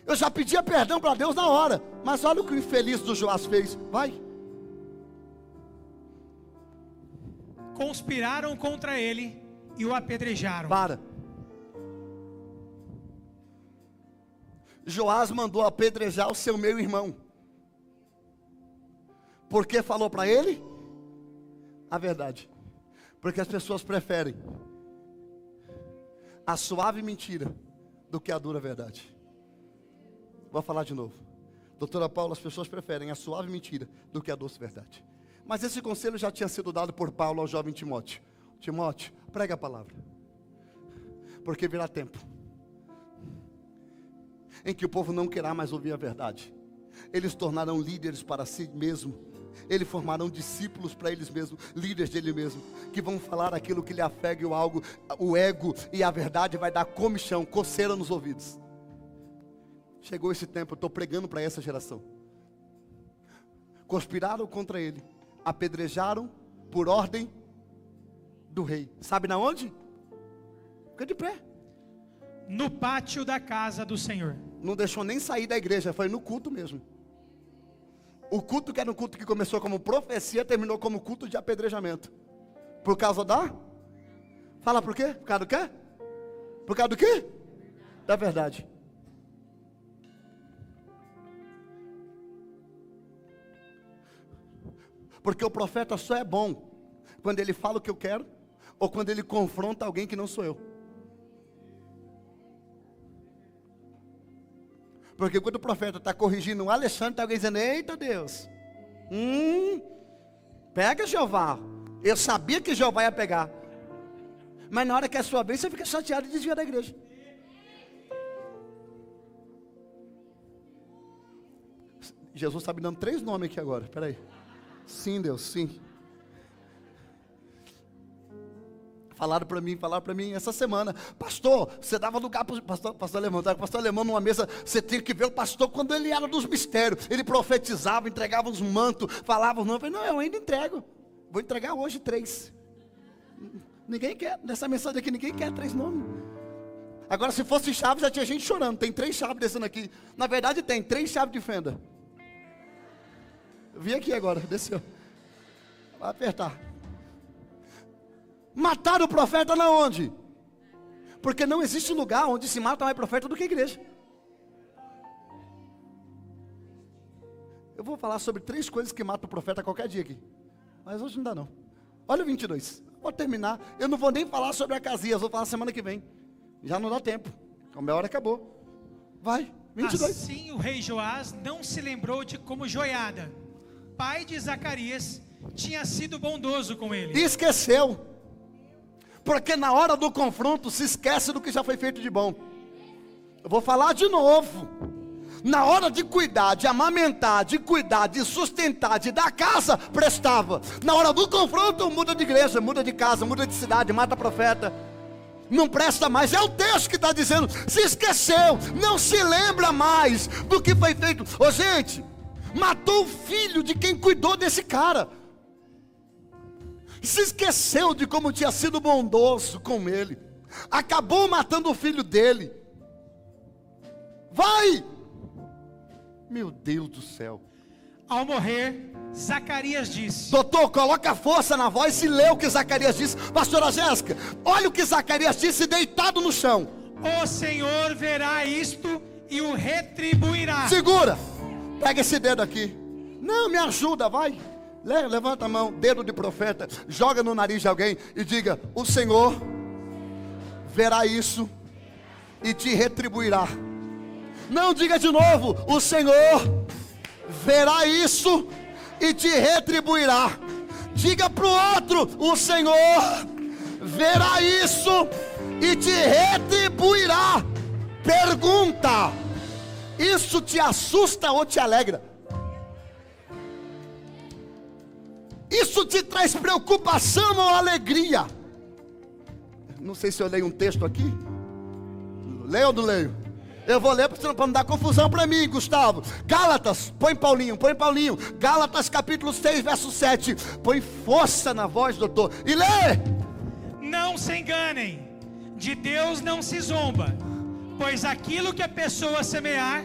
eu já pedia perdão para Deus na hora. Mas olha o que o infeliz do Joás fez. Vai. Conspiraram contra ele e o apedrejaram. Para. Joás mandou apedrejar o seu meio-irmão. Porque falou para ele a verdade. Porque as pessoas preferem a suave mentira do que a dura verdade. Vou falar de novo. Doutora Paula, as pessoas preferem a suave mentira do que a doce verdade. Mas esse conselho já tinha sido dado por Paulo ao jovem Timóteo. Timóteo, prega a palavra. Porque virá tempo em que o povo não querá mais ouvir a verdade. Eles tornarão líderes para si mesmo. Eles formarão discípulos para eles mesmos, líderes dele mesmo, que vão falar aquilo que lhe afega o ego, e a verdade vai dar comichão, coceira nos ouvidos. Chegou esse tempo, eu estou pregando para essa geração. Conspiraram contra ele, apedrejaram por ordem do rei. Sabe na onde? Fica de pé. No pátio da casa do Senhor. Não deixou nem sair da igreja, foi no culto mesmo. O culto que era um culto que começou como profecia, terminou como culto de apedrejamento. Por causa da? Fala por quê? Por causa do quê? Por causa do quê? Da verdade. Porque o profeta só é bom quando ele fala o que eu quero, ou quando ele confronta alguém que não sou eu. Porque quando o profeta está corrigindo um Alexandre, está alguém dizendo, eita Deus, pega Jeová. Eu sabia que Jeová ia pegar. Mas na hora que é a sua vez, você fica chateado e desvia da igreja. Jesus está me dando 3 nomes aqui agora, espera aí. Sim, Deus, sim. Falaram para mim essa semana, pastor, você dava lugar para o pastor Alemão, tá? Pastor Alemão numa mesa, você tinha que ver o pastor quando ele era dos mistérios, ele profetizava, entregava os mantos, falava os nomes. Eu falei, não, eu ainda entrego, vou entregar hoje 3. Ninguém quer, nessa mensagem aqui, ninguém quer 3 nomes. Agora se fosse chave, já tinha gente chorando, tem 3 chaves descendo aqui. Na verdade tem 3 chaves de fenda. Eu vi aqui agora, desceu. Vai apertar. Mataram o profeta na onde? Porque não existe lugar onde se mata mais profeta do que a igreja. Eu vou falar sobre 3 coisas que matam o profeta qualquer dia aqui. Mas hoje não dá não. Olha o 22. Vou terminar. Eu não vou nem falar sobre Acasias, vou falar semana que vem. Já não dá tempo. A minha hora acabou. Vai, 22. Assim o rei Joás não se lembrou de como Joiada, pai de Zacarias, tinha sido bondoso com ele. E esqueceu. Porque na hora do confronto se esquece do que já foi feito de bom. Eu vou falar de novo. Na hora de cuidar, de amamentar, de cuidar, de sustentar, de dar casa, prestava. Na hora do confronto, muda de igreja, muda de casa, muda de cidade, mata profeta. Não presta mais, é o texto que está dizendo. Se esqueceu, não se lembra mais do que foi feito. Ô gente, matou o filho de quem cuidou desse cara. Se esqueceu de como tinha sido bondoso com ele. Acabou matando o filho dele. Vai! Meu Deus do céu. Ao morrer, Zacarias disse: Doutor, coloca força na voz e lê o que Zacarias disse. Pastora Jéssica, olha o que Zacarias disse deitado no chão. O Senhor verá isto e o retribuirá. Segura. Pega esse dedo aqui. Não, me ajuda, vai. Levanta a mão, dedo de profeta. Joga no nariz de alguém e diga: o Senhor verá isso e te retribuirá. Não, diga de novo: o Senhor verá isso e te retribuirá. Diga para o outro: o Senhor verá isso e te retribuirá. Pergunta: isso te assusta ou te alegra? Isso te traz preocupação ou alegria? Não sei se eu leio um texto aqui. Leio ou não leio? Eu vou ler para não dar confusão para mim, Gustavo. Gálatas, põe Paulinho. Gálatas capítulo 6, verso 7. Põe força na voz, doutor. E lê. Não se enganem, de Deus não se zomba, pois aquilo que a pessoa semear,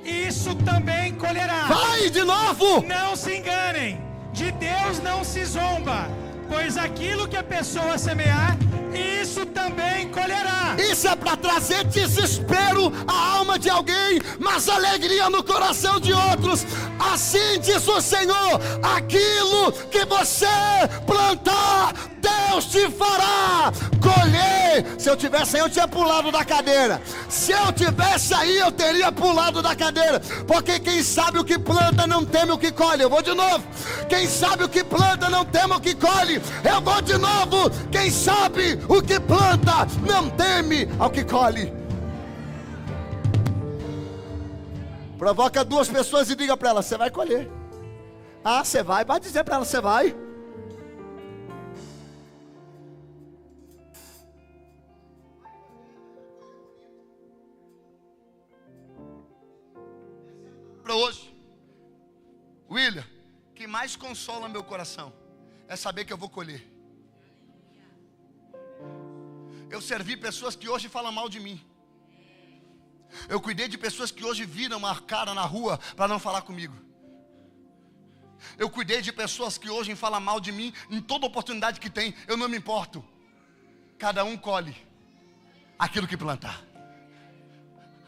isso também colherá. Vai de novo. Não se enganem, de Deus não se zomba, pois aquilo que a pessoa semear, isso também colherá. Isso é para trazer desespero à alma de alguém, mas alegria no coração de outros. Assim diz o Senhor: aquilo que você plantar, Deus te fará colher. Se eu tivesse aí, eu tinha pulado da cadeira. Se eu tivesse aí, eu teria pulado da cadeira. Porque quem sabe o que planta não teme o que colhe. Eu vou de novo. Quem sabe o que planta não teme o que colhe. Eu vou de novo. Quem sabe o que planta não teme ao que colhe. Provoca 2 pessoas e diga para elas: você vai colher. Ah, você vai dizer para elas: você vai. Para hoje, William, o que mais consola meu coração é saber que eu vou colher. Eu servi pessoas que hoje falam mal de mim. Eu cuidei de pessoas que hoje viram a cara na rua para não falar comigo. Eu cuidei de pessoas que hoje falam mal de mim em toda oportunidade que tem. Eu não me importo. Cada um colhe aquilo que plantar.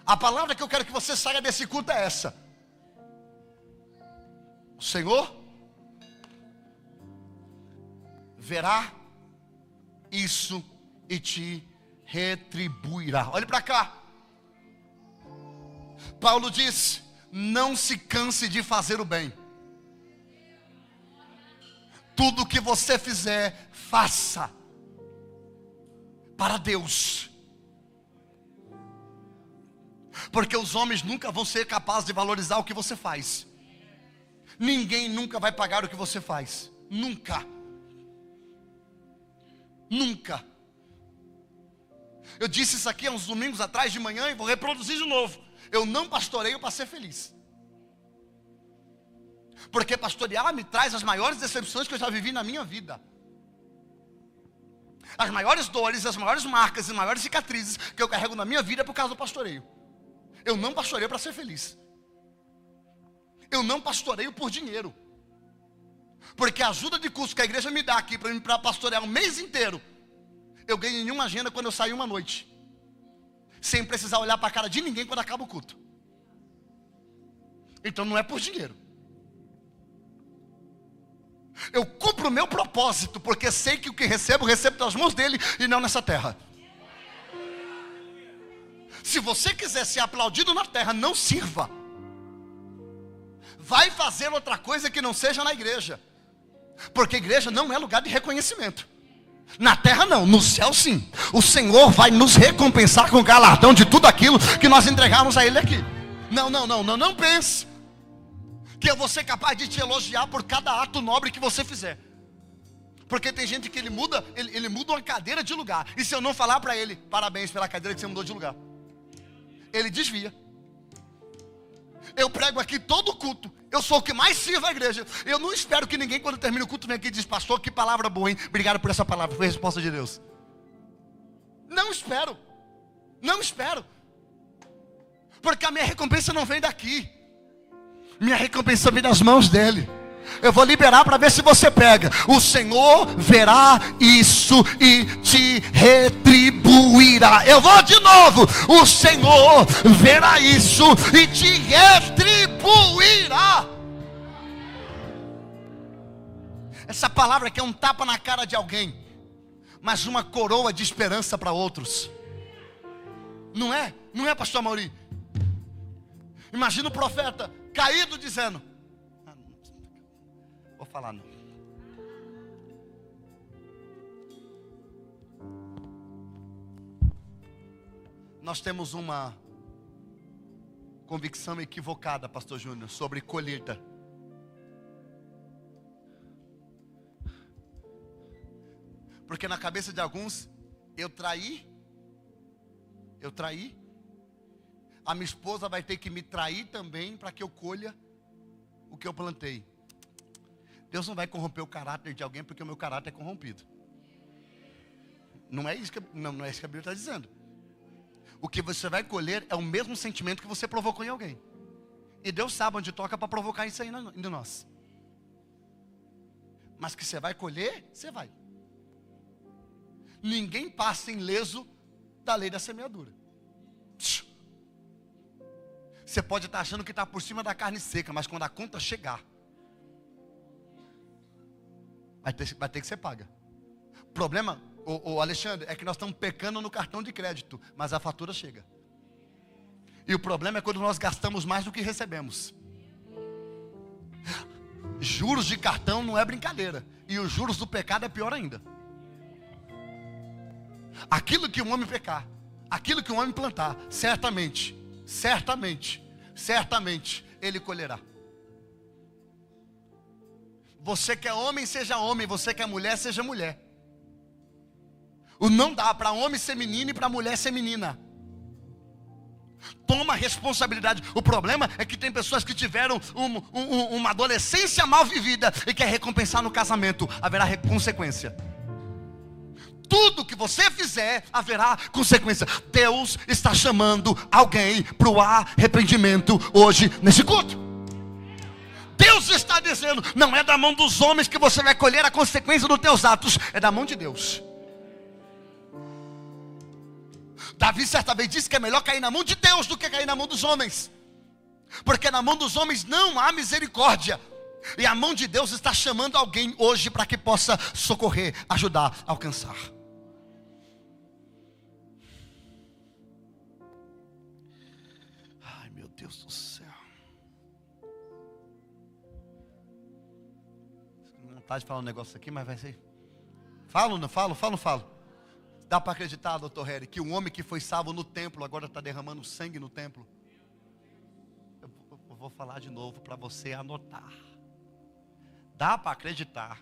A palavra que eu quero que você saia desse culto é essa: o Senhor verá isso e te retribuirá. Olhe para cá. Paulo diz: não se canse de fazer o bem. Tudo que você fizer, faça para Deus. Porque os homens nunca vão ser capazes de valorizar o que você faz. Ninguém nunca vai pagar o que você faz. Nunca. Nunca. Eu disse isso aqui há uns domingos atrás de manhã e vou reproduzir de novo. Eu não pastoreio para ser feliz. Porque pastorear me traz as maiores decepções que eu já vivi na minha vida. As maiores dores, as maiores marcas, as maiores cicatrizes que eu carrego na minha vida é por causa do pastoreio. Eu não pastoreio para ser feliz. Eu não pastoreio por dinheiro. Porque a ajuda de custo que a igreja me dá aqui para pastorear um mês inteiro, eu ganho em uma agenda quando eu saio uma noite, sem precisar olhar para a cara de ninguém quando acaba o culto. Então não é por dinheiro. Eu cumpro o meu propósito, porque sei que o que recebo das mãos dele e não nessa terra. Se você quiser ser aplaudido na terra, não sirva. Vai fazer outra coisa que não seja na igreja. Porque a igreja não é lugar de reconhecimento. Na terra não, no céu sim. O Senhor vai nos recompensar com galardão de tudo aquilo que nós entregamos a Ele aqui. Não pense que eu vou ser capaz de te elogiar por cada ato nobre que você fizer. Porque tem gente que ele muda uma cadeira de lugar. E se eu não falar para ele, parabéns pela cadeira que você mudou de lugar, ele desvia. Eu prego aqui todo culto. Eu sou o que mais sirvo a igreja. Eu não espero que ninguém, quando termina o culto, venha aqui e diz: pastor, que palavra boa, hein? Obrigado por essa palavra, foi a resposta de Deus. Não espero. Porque a minha recompensa não vem daqui. Minha recompensa vem das mãos dele. Eu vou liberar para ver se você pega. O Senhor verá isso e te retribuirá. Eu vou de novo. O Senhor verá isso e te retribuirá. Essa palavra aqui é um tapa na cara de alguém, mas uma coroa de esperança para outros. Não é, pastor Amaury? Imagina o profeta caído dizendo: vou falar não. Nós temos uma convicção equivocada, pastor Júnior, sobre colheita. Porque na cabeça de alguns, eu traí, a minha esposa vai ter que me trair também para que eu colha o que eu plantei. Deus não vai corromper o caráter de alguém porque o meu caráter é corrompido. Não é isso que a Bíblia está dizendo. O que você vai colher é o mesmo sentimento que você provocou em alguém. E Deus sabe onde toca para provocar isso aí em nós. Mas que você vai colher, você vai. Ninguém passa ileso da lei da semeadura. Você pode estar achando que está por cima da carne seca, mas quando a conta chegar, vai ter que ser paga. O problema, Alexandre, é que nós estamos pecando no cartão de crédito, mas a fatura chega. E o problema é quando nós gastamos mais do que recebemos. Juros de cartão não é brincadeira. E os juros do pecado é pior ainda. Aquilo que um homem pecar, aquilo que um homem plantar, certamente, ele colherá. Você que é homem, seja homem. Você que é mulher, seja mulher. O não dá para homem ser menino e para mulher ser menina. Toma responsabilidade. O problema é que tem pessoas que tiveram uma adolescência mal vivida e quer recompensar no casamento. Haverá consequência. Tudo que você fizer, haverá consequência. Deus está chamando alguém para o arrependimento hoje nesse culto. Deus está dizendo: não é da mão dos homens que você vai colher a consequência dos teus atos, é da mão de Deus. Davi certa vez disse que é melhor cair na mão de Deus do que cair na mão dos homens, porque na mão dos homens não há misericórdia, e a mão de Deus está chamando alguém hoje para que possa socorrer, ajudar, alcançar. Ai, meu Deus do céu. Tenho vontade de falar um negócio aqui, mas vai ser. Falo. Dá para acreditar, doutor Harry, que um homem que foi salvo no templo agora está derramando sangue no templo? Eu vou falar de novo para você anotar. Dá para acreditar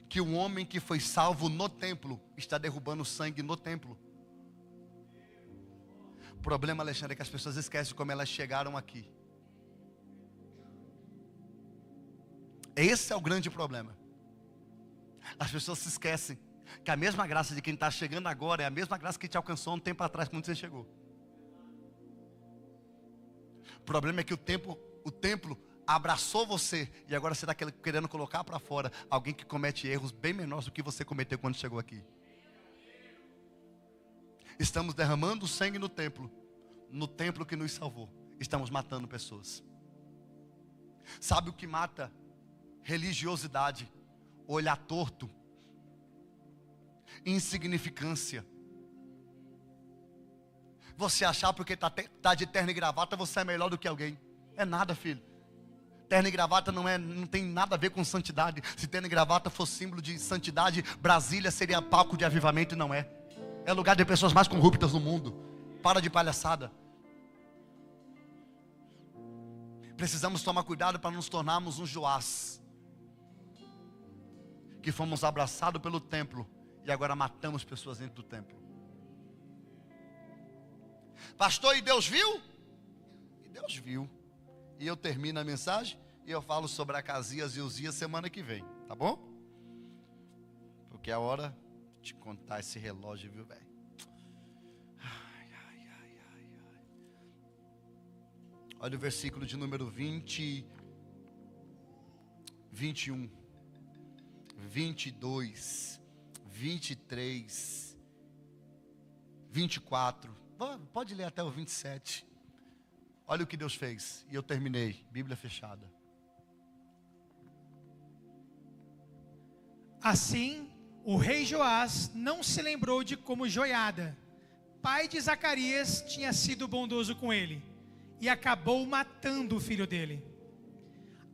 que um homem que foi salvo no templo está derrubando sangue no templo? O problema, Alexandre, é que as pessoas esquecem como elas chegaram aqui. Esse é o grande problema. As pessoas se esquecem que a mesma graça de quem está chegando agora é a mesma graça que te alcançou um tempo atrás, quando você chegou. O problema é que o templo abraçou você, e agora você está querendo colocar para fora alguém que comete erros bem menores do que você cometeu quando chegou aqui. Estamos derramando sangue no templo que nos salvou. Estamos matando pessoas. Sabe o que mata religiosidade, olhar torto, insignificância. Você achar porque tá de terno e gravata, você é melhor do que alguém. É nada, filho. Terno e gravata não tem nada a ver com santidade. Se terno e gravata fosse símbolo de santidade, Brasília seria palco de avivamento e não é. É lugar de pessoas mais corruptas no mundo. Para de palhaçada. Precisamos tomar cuidado para não nos tornarmos um Joás, que fomos abraçados pelo templo e agora matamos pessoas dentro do templo. Pastor, e Deus viu? E Deus viu. E eu termino a mensagem e eu falo sobre Acasias e Uzias semana que vem, tá bom? Porque é hora de contar esse relógio, viu, velho? Olha o versículo de número 20, 21, 22, 23, 24. Pode ler até o 27. Olha o que Deus fez. E eu terminei. Bíblia fechada. Assim, o rei Joás não se lembrou de como Joiada, pai de Zacarias, tinha sido bondoso com ele, e acabou matando o filho dele.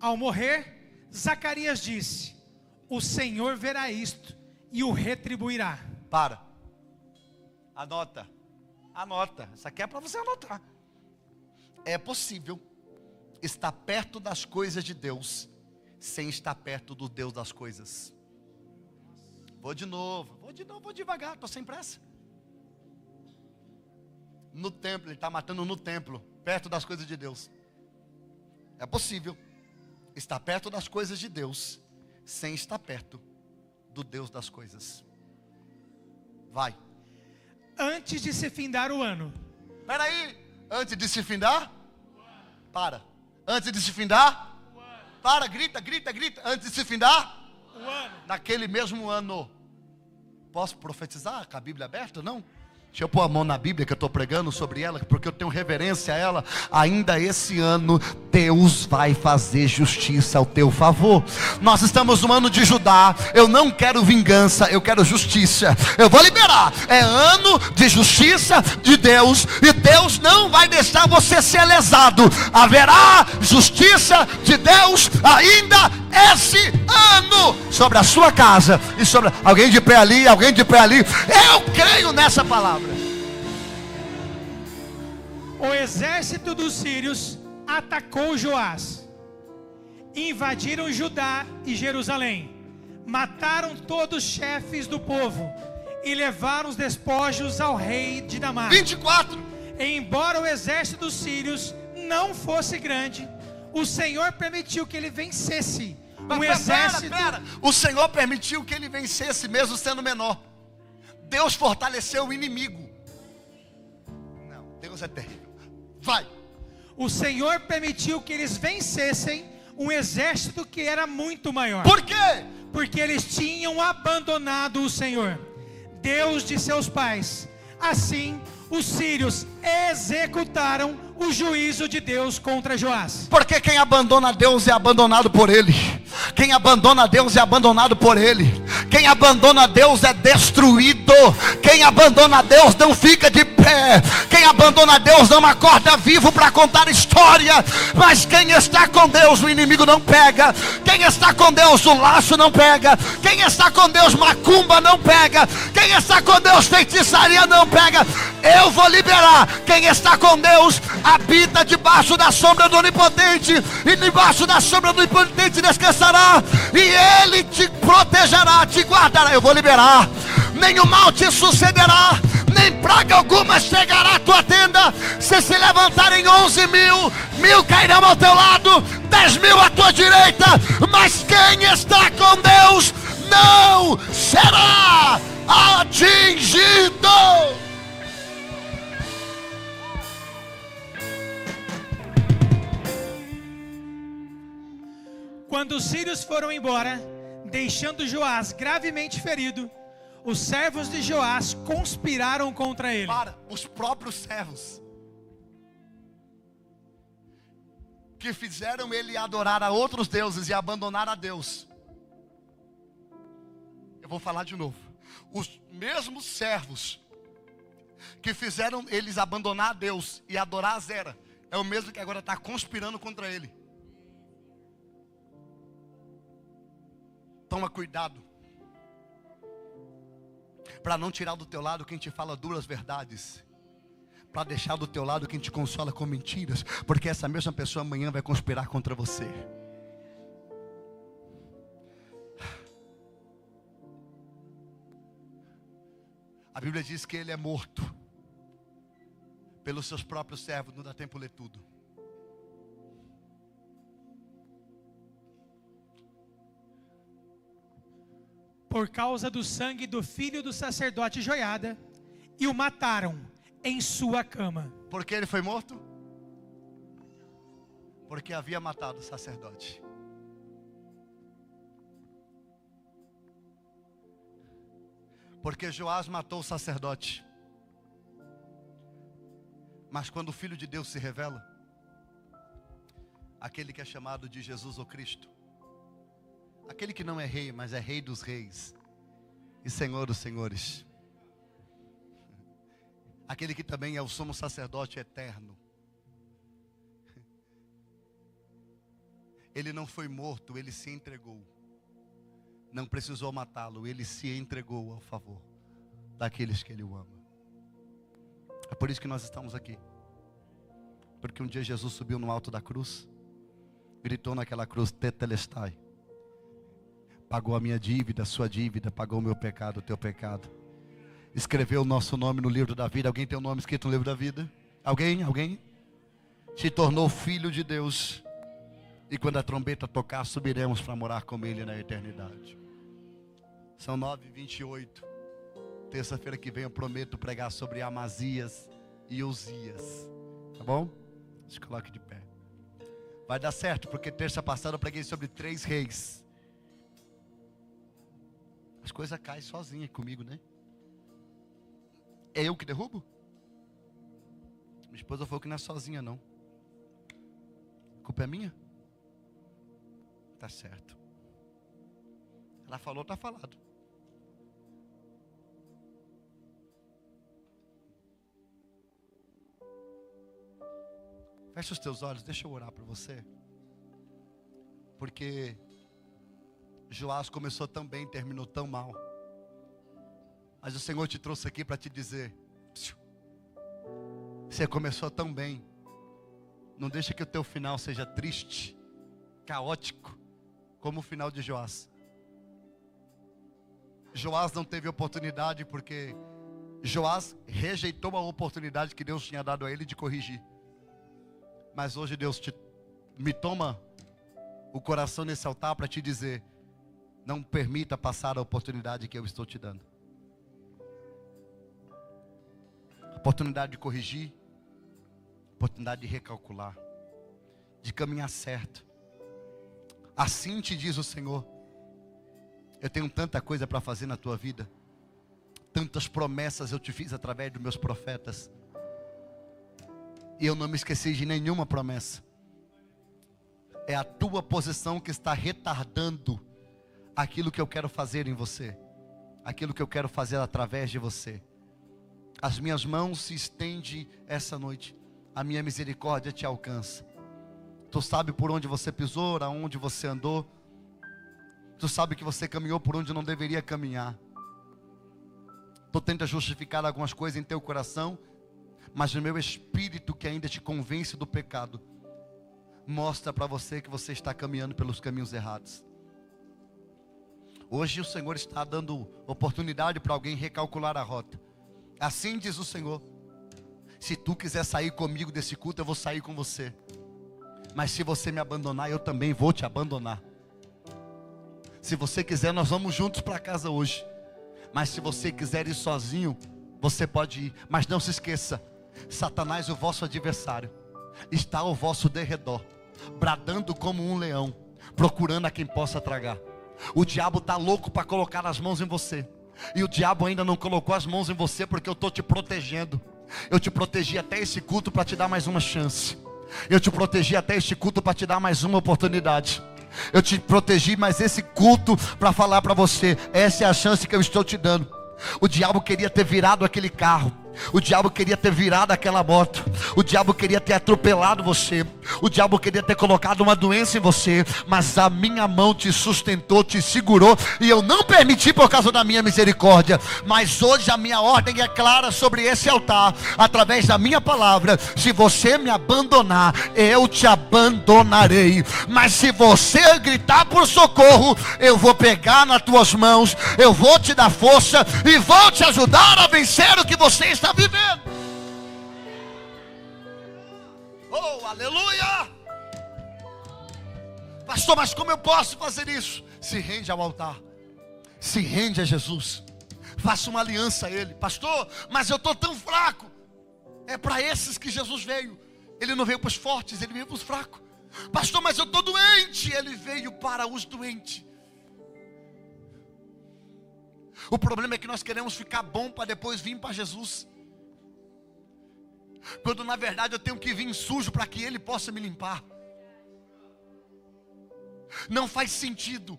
Ao morrer, Zacarias disse: o Senhor verá isto e o retribuirá. Para. Anota. Isso aqui é para você anotar. É possível estar perto das coisas de Deus sem estar perto do Deus das coisas. Vou de novo, vou devagar, estou sem pressa. No templo, ele está matando no templo, perto das coisas de Deus. É possível estar perto das coisas de Deus sem estar perto do Deus das coisas. Vai. Antes de se findar o ano. Espera aí. Antes de se findar? Para. Antes de se findar? Para, grita. Antes de se findar? O ano. Naquele mesmo ano. Posso profetizar com a Bíblia aberta, não? Deixa eu pôr a mão na Bíblia que eu estou pregando sobre ela, porque eu tenho reverência a ela. Ainda esse ano, Deus vai fazer justiça ao teu favor. Nós estamos no ano de Judá. Eu não quero vingança, eu quero justiça. Eu vou liberar. É ano de justiça de Deus, e Deus não vai deixar você ser lesado. Haverá justiça de Deus ainda esse ano sobre a sua casa e sobre alguém de pé ali. Eu creio nessa palavra. O exército dos sírios atacou Joás, invadiram Judá e Jerusalém, mataram todos os chefes do povo e levaram os despojos ao rei de Damasco. 24. E embora o exército dos sírios não fosse grande, o Senhor permitiu que ele vencesse um exército. Pera. O Senhor permitiu que ele vencesse mesmo sendo menor. Deus fortaleceu o inimigo. Não, Deus é terrível. Vai. O Senhor permitiu que eles vencessem um exército que era muito maior. Por quê? Porque eles tinham abandonado o Senhor, Deus de seus pais. Assim, os sírios executaram o juízo de Deus contra Joás. Porque quem abandona Deus é abandonado por ele. Quem abandona Deus é abandonado por ele. Quem abandona Deus é destruído. Quem abandona Deus não fica de pé. Quem abandona Deus não acorda vivo para contar história. Mas quem está com Deus, o inimigo não pega. Quem está com Deus, o laço não pega. Quem está com Deus, macumba não pega. Quem está com Deus, feitiçaria não pega. Eu vou liberar. Quem está com Deus habita debaixo da sombra do Onipotente, e debaixo da sombra do Onipotente descansará, e Ele te protegerá, te guardará. Eu vou liberar. Nenhum mal te sucederá, nem praga alguma chegará à tua tenda. Se levantarem 11.000 cairão ao teu lado, 10.000 à tua direita, mas quem está com Deus não será atingido. Quando os sírios foram embora, deixando Joás gravemente ferido, os servos de Joás conspiraram contra ele. Para, os próprios servos. que fizeram ele adorar a outros deuses e abandonar a Deus. Eu vou falar de novo. Os mesmos servos que fizeram eles abandonar a Deus e adorar a Zera, é o mesmo que agora está conspirando contra ele. Toma cuidado para não tirar do teu lado quem te fala duras verdades, para deixar do teu lado quem te consola com mentiras, porque essa mesma pessoa amanhã vai conspirar contra você. A Bíblia diz que ele é morto pelos seus próprios servos. Não dá tempo de ler tudo. Por causa do sangue do filho do sacerdote Joiada, e o mataram em sua cama. Por que ele foi morto? Porque havia matado o sacerdote. Porque Joás matou o sacerdote. Mas quando o Filho de Deus se revela, aquele que é chamado de Jesus ou Cristo, aquele que não é rei, mas é rei dos reis e senhor dos senhores, aquele que também é o sumo sacerdote eterno, ele não foi morto, ele se entregou. Não precisou matá-lo, ele se entregou ao favor daqueles que ele o ama. É por isso que nós estamos aqui. Porque um dia Jesus subiu no alto da cruz, gritou naquela cruz, tetelestai. Pagou a minha dívida, a sua dívida, pagou o meu pecado, o teu pecado. Escreveu o nosso nome no livro da vida. Alguém tem o nome escrito no livro da vida? Alguém? Alguém? Se tornou filho de Deus. E quando a trombeta tocar, subiremos para morar com ele na eternidade. São 9h28. Terça-feira que vem eu prometo pregar sobre Amazias e Uzias. Tá bom? Se coloque de pé. Vai dar certo, porque terça passada eu preguei sobre 3 reis. As coisas caem sozinhas comigo, né? É eu que derrubo? Minha esposa falou que não é sozinha, não. A culpa é minha? Tá certo. Ela falou, tá falado. Fecha os teus olhos, deixa eu orar por você. Porque Joás começou tão bem, terminou tão mal. Mas o Senhor te trouxe aqui para te dizer: você começou tão bem, não deixa que o teu final seja triste, caótico, como o final de Joás. Joás não teve oportunidade porque Joás rejeitou a oportunidade que Deus tinha dado a ele de corrigir. Mas hoje Deus me toma o coração nesse altar para te dizer: não permita passar a oportunidade que eu estou te dando. Oportunidade de corrigir, oportunidade de recalcular, de caminhar certo. Assim te diz o Senhor: eu tenho tanta coisa para fazer na tua vida, tantas promessas eu te fiz através dos meus profetas, e eu não me esqueci de nenhuma promessa. É a tua posição que está retardando aquilo que eu quero fazer em você, aquilo que eu quero fazer através de você. As minhas mãos se estendem essa noite, a minha misericórdia te alcança. Tu sabe por onde você pisou, aonde você andou. Tu sabe que você caminhou por onde não deveria caminhar. Tu tenta justificar algumas coisas em teu coração, mas o meu espírito que ainda te convence do pecado, mostra para você que você está caminhando pelos caminhos errados. Hoje o Senhor está dando oportunidade para alguém recalcular a rota. Assim diz o Senhor: se tu quiser sair comigo desse culto, eu vou sair com você. Mas se você me abandonar, eu também vou te abandonar. Se você quiser, nós vamos juntos para casa hoje. Mas se você quiser ir sozinho, você pode ir. Mas não se esqueça, Satanás, o vosso adversário, está ao vosso derredor, bradando como um leão, procurando a quem possa tragar. O diabo está louco para colocar as mãos em você. E o diabo ainda não colocou as mãos em você, porque eu estou te protegendo. Eu te protegi até esse culto para te dar mais uma chance. Eu te protegi até este culto para te dar mais uma oportunidade. Eu te protegi, mas esse culto para falar para você, essa é a chance que eu estou te dando. O diabo queria ter virado aquele carro. O diabo queria ter virado aquela moto. O diabo queria ter atropelado você. O diabo queria ter colocado uma doença em você. Mas a minha mão te sustentou, te segurou. E eu não permiti por causa da minha misericórdia. Mas hoje a minha ordem é clara sobre esse altar, através da minha palavra: se você me abandonar, eu te abandonarei. Mas se você gritar por socorro, eu vou pegar nas tuas mãos, eu vou te dar força e vou te ajudar a vencer o que você está vivendo. Oh, aleluia! Pastor, mas como eu posso fazer isso? Se rende ao altar, se rende a Jesus, faça uma aliança a Ele. Pastor, mas eu estou tão fraco. É para esses que Jesus veio. Ele não veio para os fortes, Ele veio para os fracos. Pastor, mas eu estou doente. Ele veio para os doentes. O problema é que nós queremos ficar bom para depois vir para Jesus, quando na verdade eu tenho que vir sujo para que Ele possa me limpar. Não faz sentido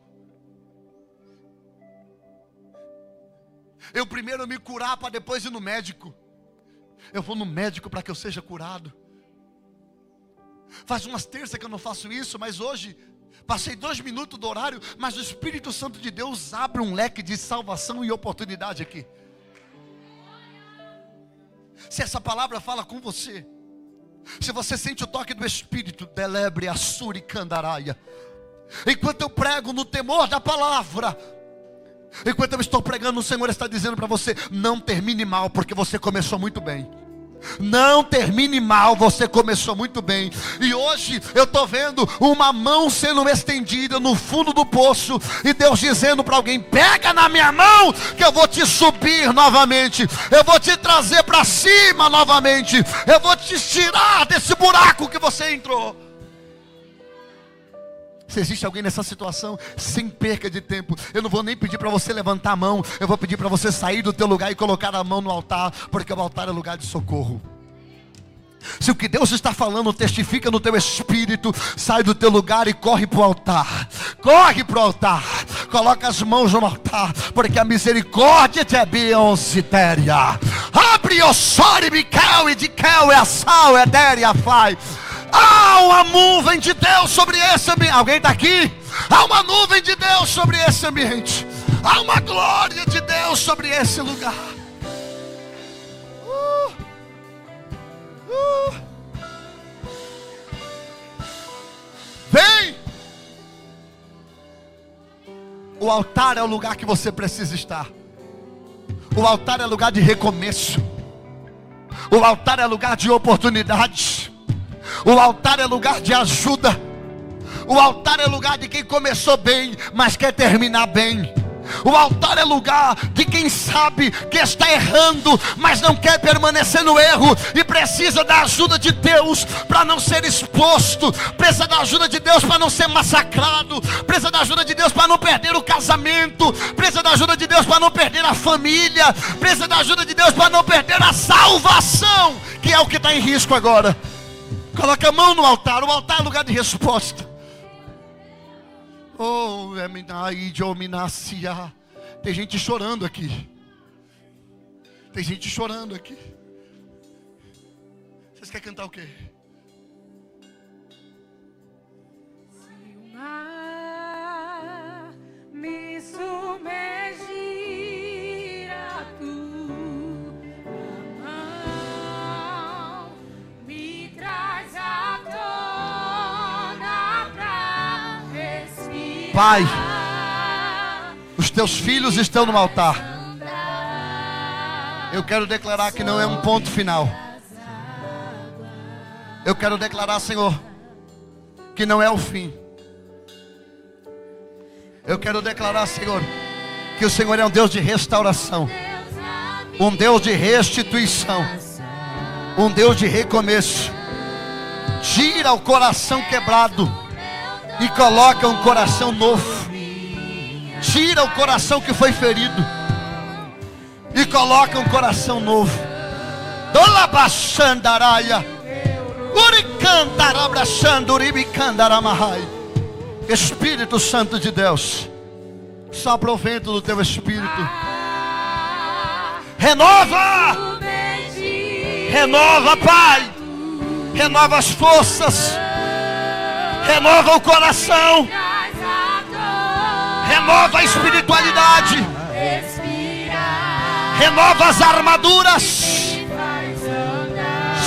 eu primeiro me curar para depois ir no médico. Eu vou no médico para que eu seja curado. Faz umas terças que eu não faço isso, mas hoje passei 2 minutos do horário, mas o Espírito Santo de Deus abre um leque de salvação e oportunidade aqui. Se essa palavra fala com você, se você sente o toque do Espírito, delebre assuri candaraia. Enquanto eu prego no temor da palavra, enquanto eu estou pregando, o Senhor está dizendo para você: não termine mal, porque você começou muito bem. Não termine mal, você começou muito bem. E hoje eu estou vendo uma mão sendo estendida no fundo do poço, e Deus dizendo para alguém: pega na minha mão, que eu vou te subir novamente, eu vou te trazer para cima novamente, eu vou te tirar desse buraco que você entrou. Se existe alguém nessa situação, sem perca de tempo, eu não vou nem pedir para você levantar a mão, eu vou pedir para você sair do teu lugar e colocar a mão no altar, porque o altar é lugar de socorro. Se o que Deus está falando testifica no teu espírito, sai do teu lugar e corre para o altar. Corre para o altar, coloca as mãos no altar, porque a misericórdia te é bionsitéria. Abre o sori mical e de cal é a sal é déria fai. Há uma nuvem de Deus sobre esse ambiente. Alguém está aqui? Há uma nuvem de Deus sobre esse ambiente. Há uma glória de Deus sobre esse lugar. Vem! O altar é o lugar que você precisa estar. O altar é lugar de recomeço. O altar é lugar de oportunidade. O altar é lugar de ajuda. O altar é lugar de quem começou bem, mas quer terminar bem. O altar é lugar de quem sabe que está errando, mas não quer permanecer no erro, e precisa da ajuda de Deus para não ser exposto, precisa da ajuda de Deus para não ser massacrado, precisa da ajuda de Deus para não perder o casamento, precisa da ajuda de Deus para não perder a família, precisa da ajuda de Deus para não perder a salvação, que é o que está em risco agora. Coloca a mão no altar. O altar é lugar de resposta. Oh, tem gente chorando aqui. Tem gente chorando aqui. Vocês querem cantar o quê? Se o mar me submergir, a tua mão me traz à tona pra respirar. Pai, os teus filhos estão no altar. Eu quero declarar que não é um ponto final. Eu quero declarar, Senhor, que não é o fim. Eu quero declarar, Senhor, que o Senhor é um Deus de restauração, um Deus de restituição, um Deus de recomeço. Tira o coração quebrado e coloca um coração novo. Tira o coração que foi ferido e coloca um coração novo. Dolabachandaraia. Espírito Santo de Deus, sopra o vento do teu Espírito. Renova! Renova, Pai. Renova as forças. Renova o coração. Renova a espiritualidade. Renova as armaduras.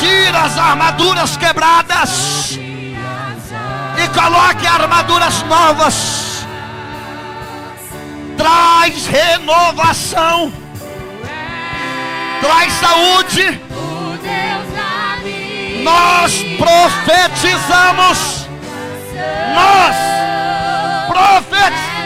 Tira as armaduras quebradas e coloque armaduras novas. Traz renovação. Traz saúde. Nós profetizamos. Nós profetizamos.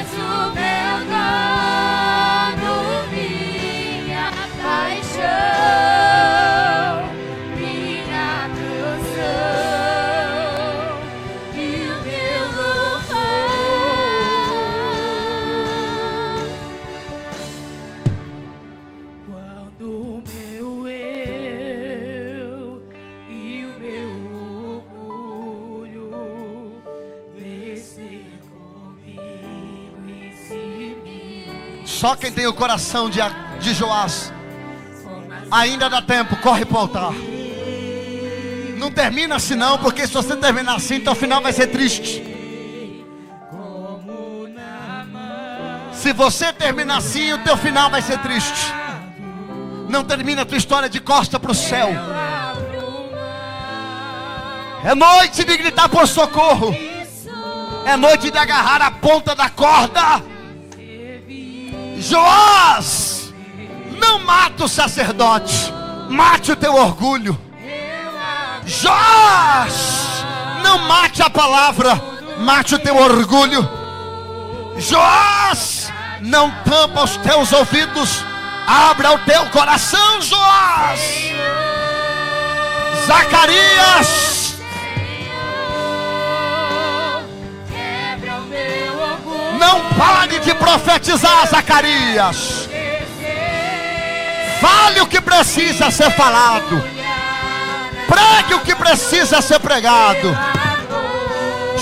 Só quem tem o coração de Joás. Ainda dá tempo, corre para o altar. Não termina assim não, porque se você terminar assim, então o final vai ser triste. Se você terminar assim, o teu final vai ser triste. Não termina a tua história de costa para o céu. É noite de gritar por socorro. É noite de agarrar a ponta da corda. Joás, não mata o sacerdote, mate o teu orgulho. Joás, não mate a palavra, mate o teu orgulho. Joás, não tampa os teus ouvidos, abra o teu coração, Joás. Zacarias, não pare de profetizar, Zacarias. Fale o que precisa ser falado. Pregue o que precisa ser pregado.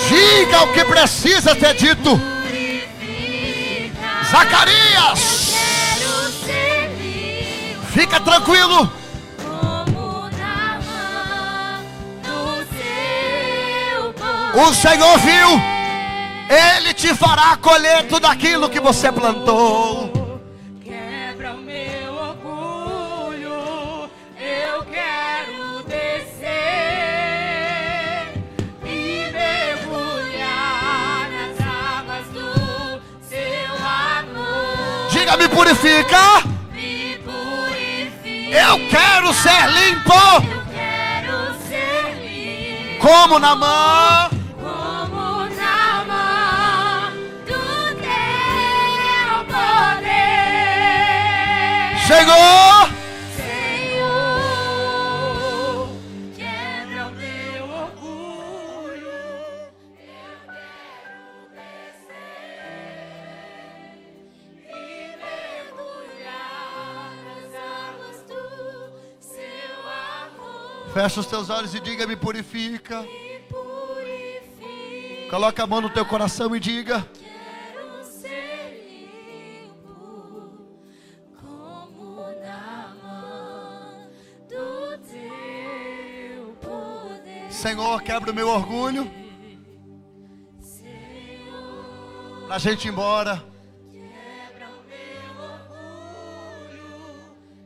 Diga o que precisa ser dito. Zacarias, fica tranquilo. O Senhor viu. Ele te fará colher tudo aquilo que você plantou. Quebra o meu orgulho, eu quero descer e mergulhar nas águas do seu amor. Diga, me purifica. Me purifica. Eu quero ser limpo. Eu quero ser limpo. Como Naamã. Senhor, Senhor, quebra o meu orgulho, eu quero descer e mergulhar nas águas do seu amor. fecha os teus olhos e diga, me purifica. Me purifica. Coloca a mão no teu coração e diga. Senhor, quebra o meu orgulho. Pra gente ir embora. Quebra o meu orgulho,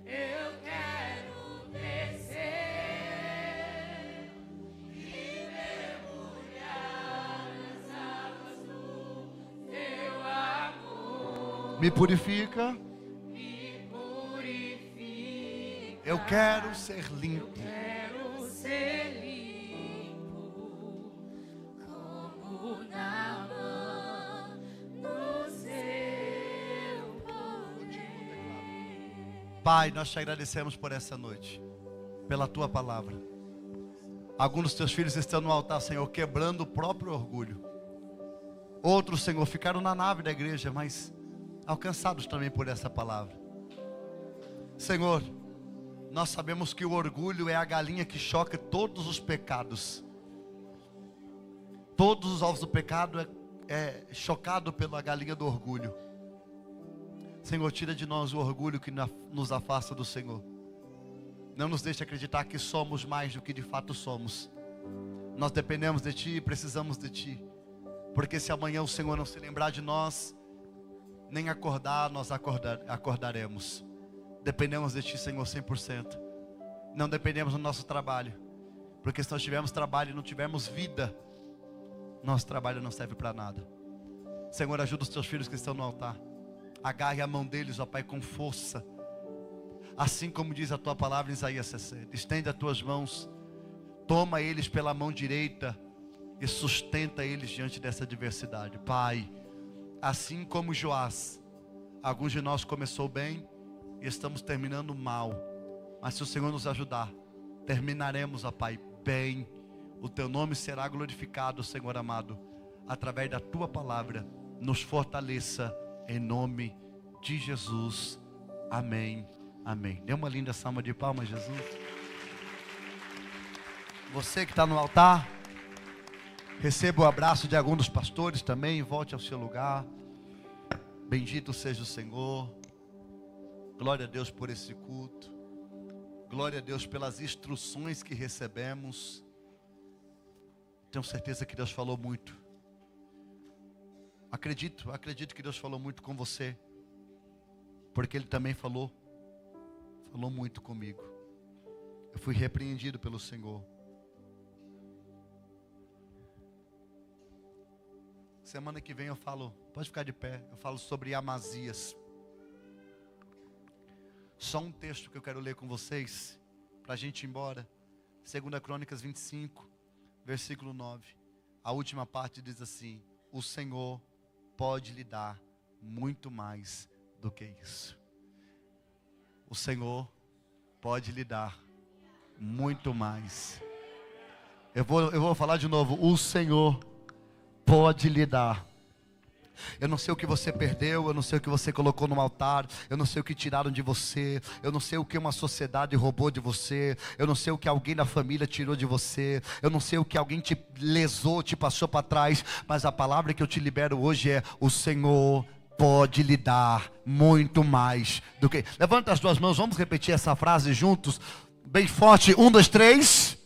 eu quero descer e mergulhar nas águas do teu amor. Me purifica. Me purifica. Eu quero ser limpo. Quero ser limpo. Pai, nós te agradecemos por essa noite, pela tua palavra. Alguns dos teus filhos estão no altar, Senhor, quebrando o próprio orgulho. Outros, Senhor, ficaram na nave da igreja, mas alcançados também por essa palavra. Senhor, Nós sabemos que o orgulho é a galinha que choca todos os pecados. Todos os ovos do pecado é chocado pela galinha do orgulho. Senhor, tira de nós o orgulho que nos afasta do Senhor. Não nos deixe acreditar que somos mais do que de fato somos. Nós dependemos de Ti e precisamos de Ti. Porque se amanhã o Senhor não se lembrar de nós, nem acordar, nós acordaremos. Dependemos de Ti, Senhor, 100%. Não dependemos do nosso trabalho. Porque se nós tivermos trabalho e não tivermos vida, nosso trabalho não serve para nada. Senhor, ajuda os Teus filhos que estão no altar. Agarre a mão deles, ó Pai, com força. Assim como diz a Tua palavra em Isaías 60. Estende as Tuas mãos. Toma eles pela mão direita e sustenta eles diante dessa adversidade. Pai, assim como Joás, alguns de nós começou bem e estamos terminando mal. Mas se o Senhor nos ajudar, terminaremos, ó Pai, bem. O Teu nome será glorificado, Senhor amado, através da Tua palavra. Nos fortaleça em nome de Jesus. Amém. Amém. Dê uma linda salva de palmas, Jesus. Você que está no altar, receba o abraço de algum dos pastores também. Volte ao seu lugar. Bendito seja o Senhor. Glória a Deus por esse culto. Glória a Deus pelas instruções que recebemos. Tenho certeza que Deus falou muito. Acredito que Deus falou muito com você. Porque Ele também falou muito comigo. Eu fui repreendido pelo Senhor. Semana que vem eu falo, pode ficar de pé, eu falo sobre Amazias. Só um texto que eu quero ler com vocês, para a gente ir embora. 2 Crônicas 25, versículo 9. A última parte diz assim: o Senhor pode lhe dar muito mais do que isso. O Senhor pode lhe dar muito mais. Eu vou falar de novo. O Senhor pode lhe dar. Eu não sei o que você perdeu, eu não sei o que você colocou no altar, eu não sei o que tiraram de você, eu não sei o que uma sociedade roubou de você, eu não sei o que alguém da família tirou de você, eu não sei o que alguém te lesou, te passou para trás, mas a palavra que eu te libero hoje é: o Senhor pode lhe dar muito mais do que... Levanta as duas mãos, vamos repetir essa frase juntos, bem forte, 1, 2, 3.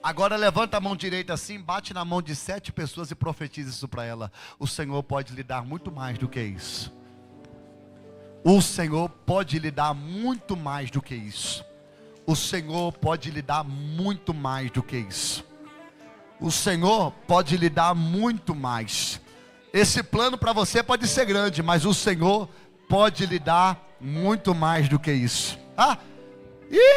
Agora levanta a mão direita assim, bate na mão de 7 pessoas e profetiza isso para ela. O Senhor pode lhe dar muito mais do que isso. O Senhor pode lhe dar muito mais do que isso. O Senhor pode lhe dar muito mais do que isso. O Senhor pode lhe dar muito mais. Esse plano para você pode ser grande, mas o Senhor pode lhe dar muito mais do que isso.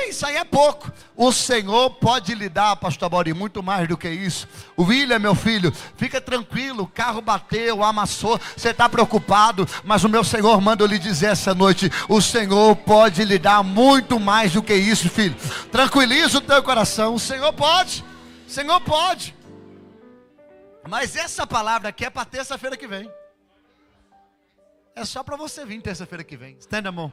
Isso aí é pouco. O Senhor pode lhe dar, pastor Mauri, muito mais do que isso. O William, meu filho, fica tranquilo, o carro bateu, amassou, você está preocupado, mas o meu Senhor manda eu lhe dizer essa noite: o Senhor pode lhe dar muito mais do que isso, filho. Tranquiliza o teu coração, o Senhor pode. O Senhor pode. Mas essa palavra aqui é para terça-feira que vem. É só para você vir terça-feira que vem. Estenda a mão.